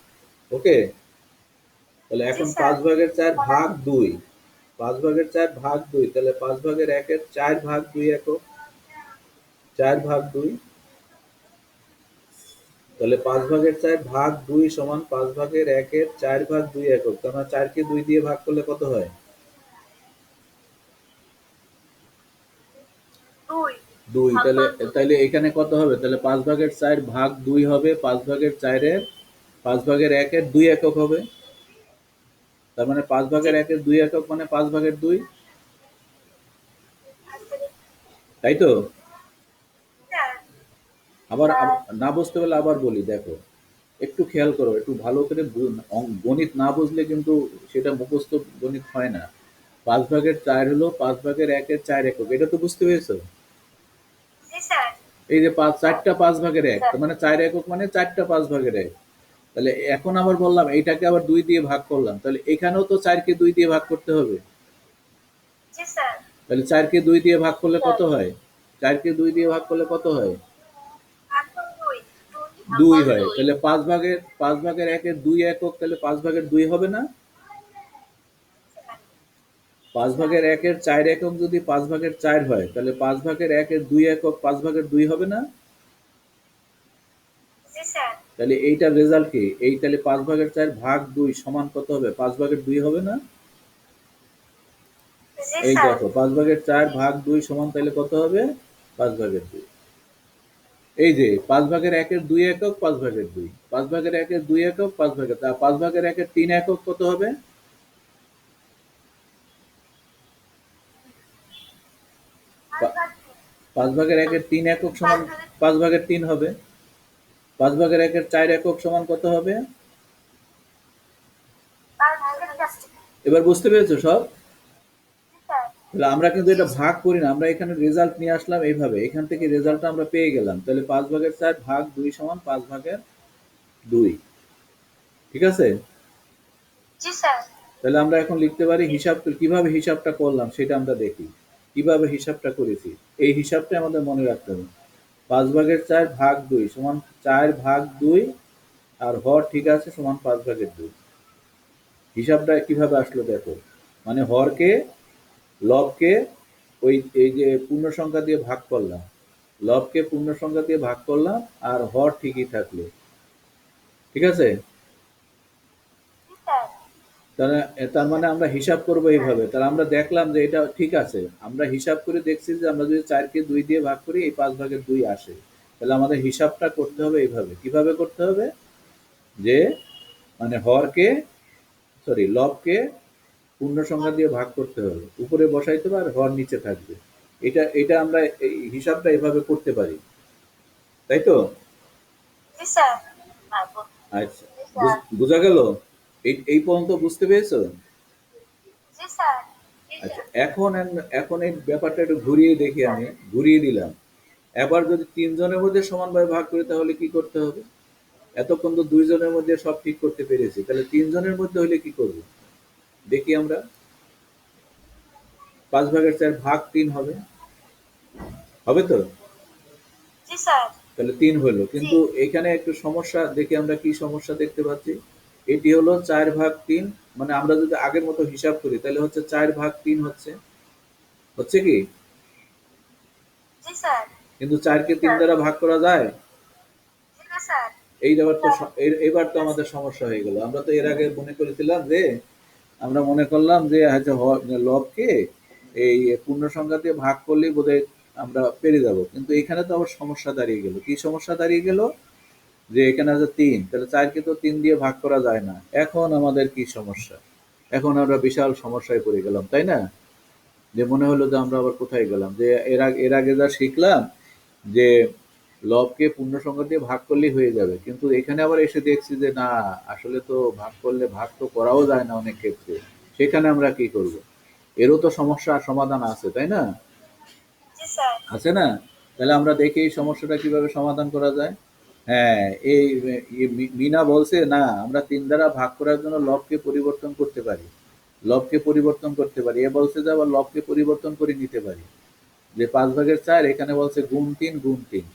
ওকে, তাহলে জি এখন স্যার 5 ভাগের 4 ভাগ 2, 5 ভাগের 4 ভাগ 2, তাহলে 5 ভাগের 1-এর 4 ভাগ 2 একক, 4 ভাগ 2। তাহলে 5 ভাগের 4 ভাগ 2 সমান 5 ভাগের 1-এর 4 ভাগ 2 একক। তার মানে 4 কে 2 দিয়ে ভাগ করলে কত হয়? 2 2। তাহলে এখানে কত হবে? তাহলে 5 ভাগের 4 ভাগ 2 হবে 5 ভাগের 4-এর 5 ভাগের 1-এর 2 একক হবে। তার মানে 5 ভাগের 1-এর 2 একক মানে 5 ভাগের 2। তাই তো? স্যার আবার না বুঝতে পারলে আবার বলি, দেখো, একটু খেয়াল করো, একটু ভালো করে গণিত না বুঝলে কিন্তু সেটা মুখস্থ গণিত হয় না। 5 ভাগের 4 হলো 5 ভাগের 1-এর 4 একক, এটা তো বুঝতে পেরেছো? জি স্যার এই যে 4টা 5 ভাগের 1, তার মানে 4 একক মানে 4টা 5 ভাগের 1। তাহলে এখন আবার বললাম এইটাকে আবার 2 দিয়ে ভাগ করলাম, তাহলে এখানেও তো 4 কে 2 দিয়ে ভাগ করতে হবে। জি স্যার তাহলে 4 কে 2 দিয়ে ভাগ করলে কত হয়? 4 কে 2 দিয়ে ভাগ করলে কত হয়? এখন 2 2 হয়। তাহলে 5 ভাগের 1-এর 2 একক, তাহলে 5 ভাগের 2 হবে না? 5 ভাগের 1-এর 4 একক যদি 5 ভাগের 4 হয়, তাহলে 5 ভাগের 1-এর 2 একক 5 ভাগের 2 হবে না? জি স্যার তাহলে এইটার রেজাল্ট কি? এই তাহলে 5 ভাগের 4 ভাগ 2 সমান কত হবে? 5 ভাগের 2 হবে না? জি এই স্যার। দেখো 5/4 = 2 তাহলে কত হবে? 5/2। এই যে 5/1 একক 5/2, 5/1 একক 5/, 5/1 একক কত হবে? 5/1 একক সমান 5/3 হবে। 5/1 একক সমান কত হবে? এবার বুঝতে পেরেছো সব? তাহলে আমরা কিন্তু এটা ভাগ করি না, আমরা এখানে রেজাল্ট নিয়ে আসলাম এইভাবে, এখান থেকে রেজাল্টটা আমরা পেয়ে গেলাম। তাহলে 5/4 ভাগ 2 = 5/2। ঠিক আছে? জি স্যার। তাহলে আমরা এখন লিখতে পারি হিসাব, কিভাবে হিসাবটা করলাম সেটা আমরা দেখি। কিভাবে হিসাবটা করেছি এই হিসাবটা আমাদের মনে রাখতে হবে। 5/4 ভাগ 2 সমান 4/2 আর হর ঠিক আছে সমান 5/2। হিসাবটা কিভাবে আসলো দেখো, মানে হরকে লবকে ওই এই যে পূর্ণ সংখ্যা দিয়ে ভাগ করলাম, লবকে পূর্ণ সংখ্যা দিয়ে ভাগ করলাম আর হর ঠিকই থাকলো। ঠিক আছে? জি স্যার। তাহলে তার মানে আমরা হিসাব করব এইভাবে। তাহলে আমরা দেখলাম যে এটা ঠিক আছে, আমরা হিসাব করে দেখছি যে আমরা যদি 4 কে 2 দিয়ে ভাগ করি এই 5/2 আসে। তাহলে আমাদের হিসাবটা করতে হবে এইভাবে। কিভাবে করতে হবে? যে মানে হরকে লবকে পূর্ণ সংখ্যা দিয়ে ভাগ করতে হবে, উপরে বসাইতে হবে আর হর নিচে থাকবে। এটা আমরা এই হিসাবটা এভাবে করতে পারি, তাই তো? জি স্যার। আচ্ছা, জি স্যার। বোঝা গেল? এই পর্যন্ত বুঝতে পেরেছো? জি স্যার। আচ্ছা, এখন এই ব্যাপারটা একটু ঘুরিয়ে দেখি, আমি ঘুরিয়ে দিলাম। এবার যদি 3 জনের মধ্যে সমানভাবে ভাগ করি তাহলে কি করতে হবে? এতক্ষণ তো 2 জনের মধ্যে সব ঠিক করতে পেরেছি, তাহলে 3 জনের মধ্যে হলে কি করব? দেখি আমরা। 5/4 ভাগ 3 হবে, হবে তো? জি স্যার। তাহলে 3 হলো, জি। কিন্তু এখানে একটু সমস্যা দেখি, আমরা কি সমস্যা দেখতে পাচ্ছি। এটি হলো 4/3, মানে আমরা যদি আগের মতো হিসাব করি তাহলে হচ্ছে 4/3 হচ্ছে কি? জি স্যার। কিন্তু 4 কে 3 দ্বারা ভাগ করা যায়? জি না স্যার। এবার তো আমাদের সমস্যা হয়ে গেল। আমরা তো এর আগে মনে করেছিলাম যে আমরা মনে করলাম যে হয়তো লবকে এই পূর্ণ সংখ্যা দিয়ে ভাগ করলেই বোধহয় আমরা পেরে যাব, কিন্তু এখানে তো আবার সমস্যা দাঁড়িয়ে গেল। কি সমস্যা দাঁড়িয়ে গেল? যে এখানে আছে 3, তাহলে 4 কে তো 3 দিয়ে ভাগ করা যায় না। এখন আমাদের কি সমস্যা? এখন আমরা বিশাল সমস্যায় পড়ে গেলাম, তাই না? যে মনে হলো যে আমরা আবার কোথায় গেলাম, যে এর আগে যা শিখলাম যে লবকে পূর্ণ সংখ্যা দিয়ে ভাগ করলেই হয়ে যাবে, কিন্তু এখানে আবার এসে দেখছি যে না, আসলে তো ভাগ করলে ভাগ তো করাও যায় না অনেক ক্ষেত্রে। সেখানে আমরা কি করব? এরও তো সমস্যা সমাধান আছে, তাই না? জি স্যার। আছে না? তাহলে আমরা দেখি এই সমস্যাটা কিভাবে সমাধান করা যায়। হ্যাঁ, এই মিনা বলছে না, আমরা 3 দ্বারা ভাগ করার জন্য লবকে পরিবর্তন করতে পারি। লবকে পরিবর্তন করতে পারি। এ বলছে যে আবার লবকে পরিবর্তন করে নিতে পারি। যে 5/4 এখানে বলছে গুণ 3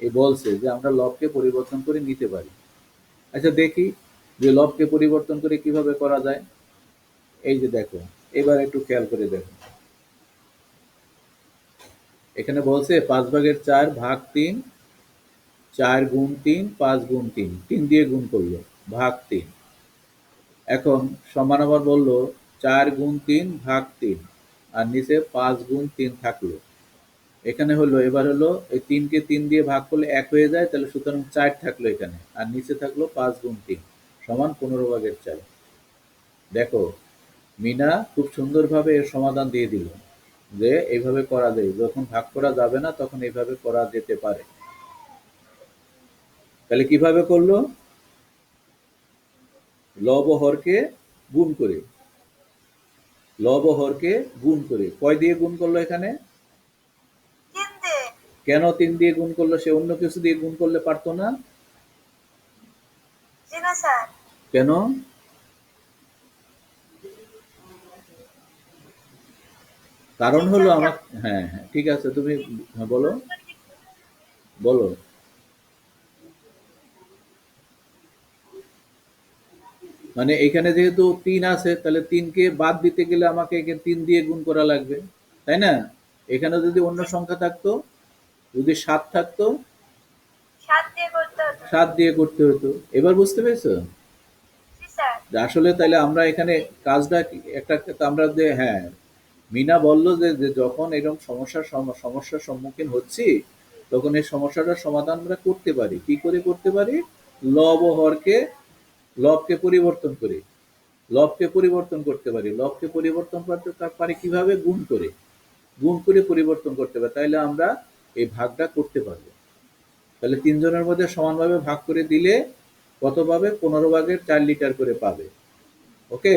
এই বলছে যে আমরা লবকে পরিবর্তন করে নিতে পারি। আচ্ছা দেখি যে লবকে পরিবর্তন করে কিভাবে করা যায়। এই যে দেখো, এবার একটু খেয়াল করে দেখো, এখানে বলছে 5/4 ভাগ 3, 4 গুণ 3 5 গুণ 3, 3 দিয়ে গুণ করলো, ভাগ 3। এখন সমান আবার বললো 4 গুণ 3 ভাগ 3 আর নিচে 5 গুণ 3 থাকলো। এখানে হলো, এবার হলো এই 3 কে 3 দিয়ে ভাগ করলে 1 হয়ে যায়, তাহলে সুতরাং 4 থাকলো এখানে, আর নিচে থাকলো 5 গুণ 3 সমান 15/4। দেখো, মিনা খুব সুন্দরভাবে এর সমাধান দিয়ে দিল যে এইভাবে করা যায়, যখন ভাগ করা যাবে না তখন এইভাবে করা যেতে পারে। তাহলে কিভাবে করলো? লব ও হরকে গুণ করে, লব ও হরকে গুণ করে, কয় দিয়ে গুণ করলো এখানে? 3 দিয়ে। কেন 3 দিয়ে গুণ করলো? সে অন্য কিছু দিয়ে গুণ করলে পারতো না? জি না স্যার। কেন? কারণ হলো আমার, হ্যাঁ হ্যাঁ ঠিক আছে, তুমি হ্যাঁ বলো, বলো। মানে এখানে যেহেতু 3 আছে তাহলে 3 কে বাদ দিতে গেলে আমাকে এখানে 3 দিয়ে গুণ করা লাগবে, তাই না? এখানে যদি অন্য সংখ্যা থাকতো, যদি 7 থাকতো, 7 দিয়ে করতে হতো। 7 দিয়ে করতে হতো। এবার বুঝতে পেরেছো? জি স্যার। যে আসলে তাহলে আমরা এখানে কাজটা একটা আমরা যে হ্যাঁ, মিনা বলল যে যে যখন এরকম সমস্যার সম্মুখীন হচ্ছি, তখন এই সমস্যাটার সমাধান আমরা করতে পারি। কি করে করতে পারি? লব ও হরকে, লবকে পরিবর্তন করে, লবকে পরিবর্তন করতে পারি। লবকে পরিবর্তন করতে পারি কিভাবে? গুণ করে। গুণ করে পরিবর্তন করতে পারি। তাইলে আমরা এই ভাগটা করতে পারবো। তাহলে ৩ জনের মধ্যে সমানভাবে ভাগ করে দিলে কত পাবে? ১৫ ভাগের ৪ লিটার করে পাবে। ওকে?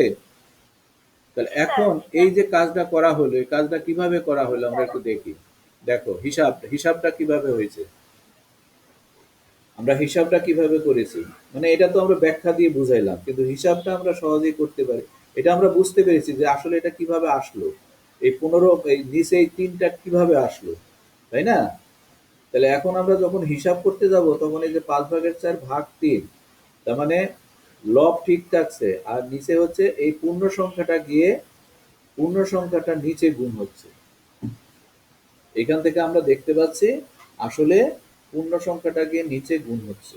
তাহলে জি স্যার। এখন এই যে কাজটা করা হলো, এই কাজটা কিভাবে করা হলো আমরা একটু দেখি। দেখো হিসাবটা কিভাবে হয়েছে। আমরা হিসাবটা কিভাবে করেছি, মানে এটা তো আমরা ব্যাখ্যা দিয়ে বুঝাইলাম, কিন্তু হিসাবটা আমরা সহজেই করতে পারি। এটা আমরা বুঝতে পেরেছি যে আসলে এটা কিভাবে আসলো, এই ১৫, এই নিচে এই ৩টা কিভাবে আসলো, তাই না? তাহলে এখন আমরা যখন হিসাব করতে যাব, তখন এই যে ৫ ভাগের ৪ ভাগ ৩, তার মানে লব ঠিক থাকছে, আর নিচে হচ্ছে এই পূর্ণ সংখ্যাটা গিয়ে পূর্ণ সংখ্যাটা নিচে গুণ হচ্ছে। এখান থেকে আমরা দেখতে পাচ্ছি আসলে পূর্ণ সংখ্যাটা গিয়ে নিচে গুণ হচ্ছে।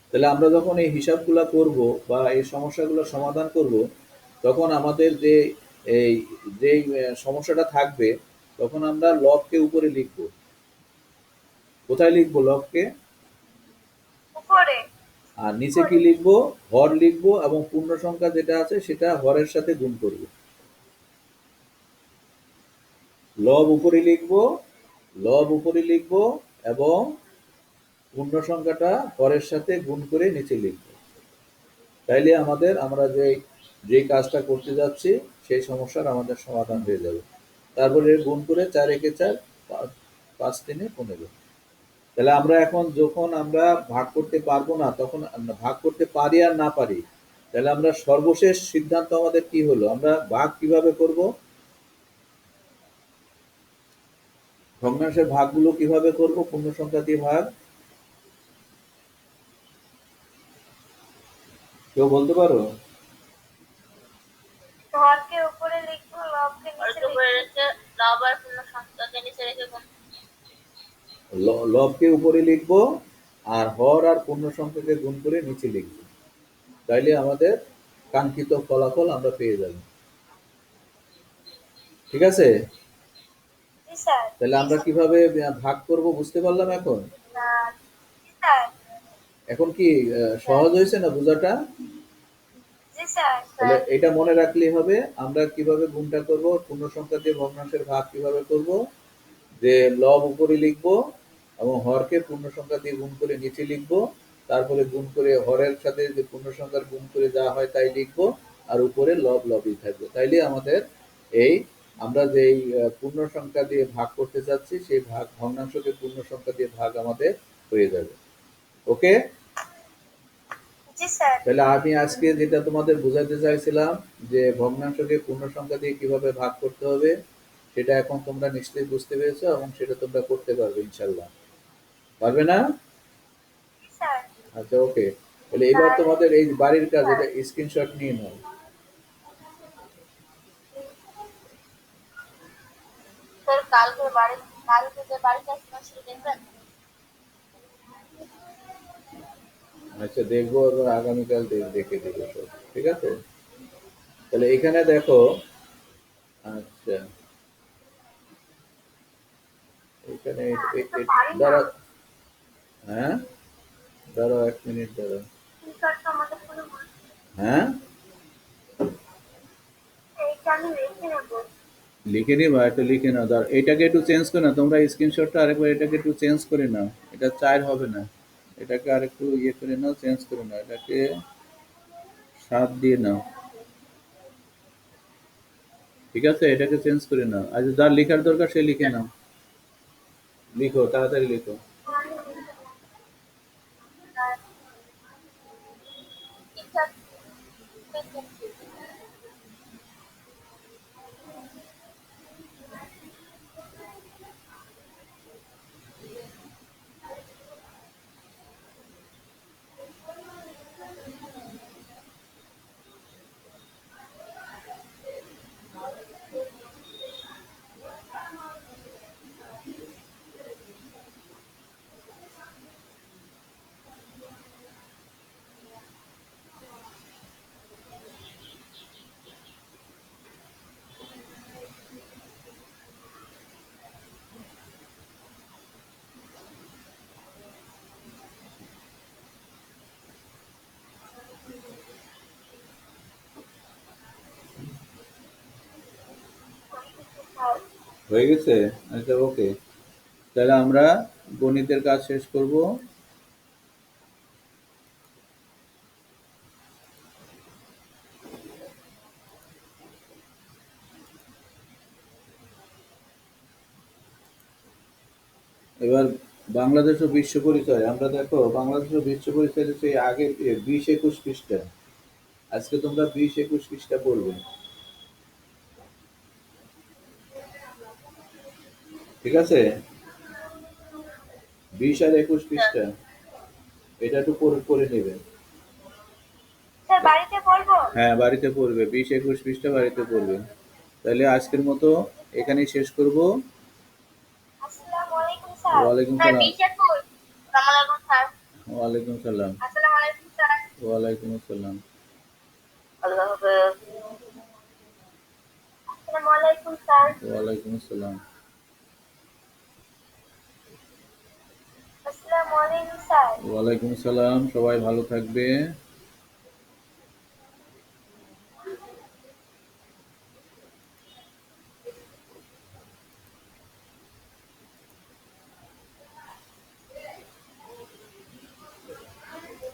তাহলে আমরা যখন এই হিসাবগুলা করব বা এই সমস্যাগুলো সমাধান করব, তখন আমাদের যে এই যে সমস্যাটা থাকবে, তখন আমরা লবকে উপরে লিখব। কোথায় লিখব লবকে? উপরে। আর নিচে কি লিখব? হর লিখব, এবং পূর্ণ সংখ্যা যেটা আছে সেটা হরের সাথে গুণ করব। লব উপরে লিখব, লব উপরে লিখব, এবং পূর্ণ সংখ্যাটা হরের সাথে গুণ করে নিচে লিখব। তাইলে আমরা যে কাজটা করতে যাচ্ছি সেই সমস্যার আমাদের সমাধান হয়ে যাবে। তারপরে গুণ করে ৪ একে ৪, ৫ ৩ ১৫। তাহলে আমরা এখন যখন আমরা ভাগ করতে পারবো না, তখন আমরা ভাগ করতে পারি আর না পারি, তাহলে আমরা সর্বশেষ সিদ্ধান্ত আমাদের কি হলো? আমরা ভাগ কিভাবে করব? ভগ্নাংশের ভাগগুলো কিভাবে করব? পূর্ণ সংখ্যা দিয়ে ভাগ। কেউ বলতে পারো? হরকে উপরে লিখবো, লবকে নিচে রেখে লব আর পূর্ণ সংখ্যাকে নিচে রেখে গুণ। লবকে উপরে লিখবো, আর হর আর পূর্ণ সংখ্যাকে গুণ করে নিচে লিখবো। তাইলে আমাদের কাঙ্ক্ষিত ফলাফল আমরা পেয়ে যাব। ঠিক আছে? জি স্যার। তাহলে আমরা কিভাবে ভাগ করব বুঝতে পারলাম এখন। জি স্যার। এখন কি সহজ হয়েছে না বোঝাটা? জি স্যার। তাহলে এটা মনে রাখলেই হবে আমরা কিভাবে গুণটা করব, পূর্ণ সংখ্যা দিয়ে ভগ্নাংশের ভাগ কিভাবে করব। যে লব উপরে লিখবো, এবং হরকে পূর্ণ সংখ্যা দিয়ে গুণ করে নিচে লিখবো, তারপরে গুণ করে হরের সাথে যে পূর্ণ সংখ্যার গুণ করে যা হয় তাই লিখবো, আর উপরে লব লবই থাকবে। তাইলে আমাদের এই আমরা যেই পূর্ণ সংখ্যা দিয়ে ভাগ করতে চাচ্ছি, সেই ভাগ ভগ্নাংশকে পূর্ণ সংখ্যা দিয়ে ভাগ আমাদের হয়ে যাবে। ওকে? জি স্যার। তাহলে আমি আজকে যেটা তোমাদের বোঝাতে চাইছিলাম, যে ভগ্নাংশকে পূর্ণ সংখ্যা দিয়ে কিভাবে ভাগ করতে হবে, সেটা এখন তোমরা নিশ্চয়ই বুঝতে পেরেছো, এবং সেটা তোমরা করতে পারবে ইনশাল্লাহ। পারবে না? জি স্যার। আচ্ছা, ওকে। তাহলে এবার তোমাদের এই বাড়ির কাজ, এটা স্ক্রিনশট নিয়ে নাও। স্যার কালকে যে বাড়িতে আসবেন সেটা দেখবেন। আচ্ছা, দেখবো, এবার আগামীকাল দেখে দেবো সব। ঠিক আছে? তাহলে এখানে দেখো। আচ্ছা, এখানে দাঁড়া। হ্যাঁ, দাঁড়াও ১ মিনিট দাঁড়াও। স্ক্রিনশটটা আমাদের ফোনে হ্যাঁ, এইটা আমি রেখে নেবো। লিখে নিবা, একটু লিখে নাও। দাঁড়াও, এটাকে একটু চেঞ্জ করে নাও তোমরা, স্ক্রিনশটটা আরেকবার এটাকে একটু চেঞ্জ করে নাও। এটা ৪ হবে না, এটাকে আরেকটু ইয়ে করে নাও, চেঞ্জ করে নাও, এটাকে ৭ দিয়ে নাও। ঠিক আছে? এটাকে চেঞ্জ করে নাও। আচ্ছা, যার লেখার দরকার সে লিখে নাও। লিখো, তাড়াতাড়ি লিখো। হয়ে গেছে? আচ্ছা, ওকে। তাহলে আমরা গণিতের কাজ শেষ করব। এবার বাংলাদেশ ও বিশ্ব পরিচয়, আমরা দেখো বাংলাদেশ ও বিশ্ব পরিচয় সেই আগের 20-21 পৃষ্ঠা। আজকে তোমরা 20-21 পৃষ্ঠা পড়বে, ঠিক আছে? 20 আর 21 স্যার। পৃষ্ঠা এটা একটু পড়ে পড়ে নেবে। স্যার বাড়িতে বলবো? হ্যাঁ, বাড়িতে পড়বে, 20-21 পৃষ্ঠা বাড়িতে পড়বে। তাহলে আজকের মতো এখানেই শেষ করব। আসসালামু আলাইকুম স্যার। ওয়ালাইকুম স্যার সালাম। 20-21। আসসালামু আলাইকুম স্যার। ওয়ালাইকুম সালাম। আসসালামু আলাইকুম স্যার। ওয়ালাইকুম আসসালাম। আল্লাহ হাফেজ। আসসালামু আলাইকুম স্যার। ওয়ালাইকুম আসসালাম। আসসালামু আলাইকুম স্যার। ওয়ালাইকুম আসসালাম। সবাই ভালো থাকবে।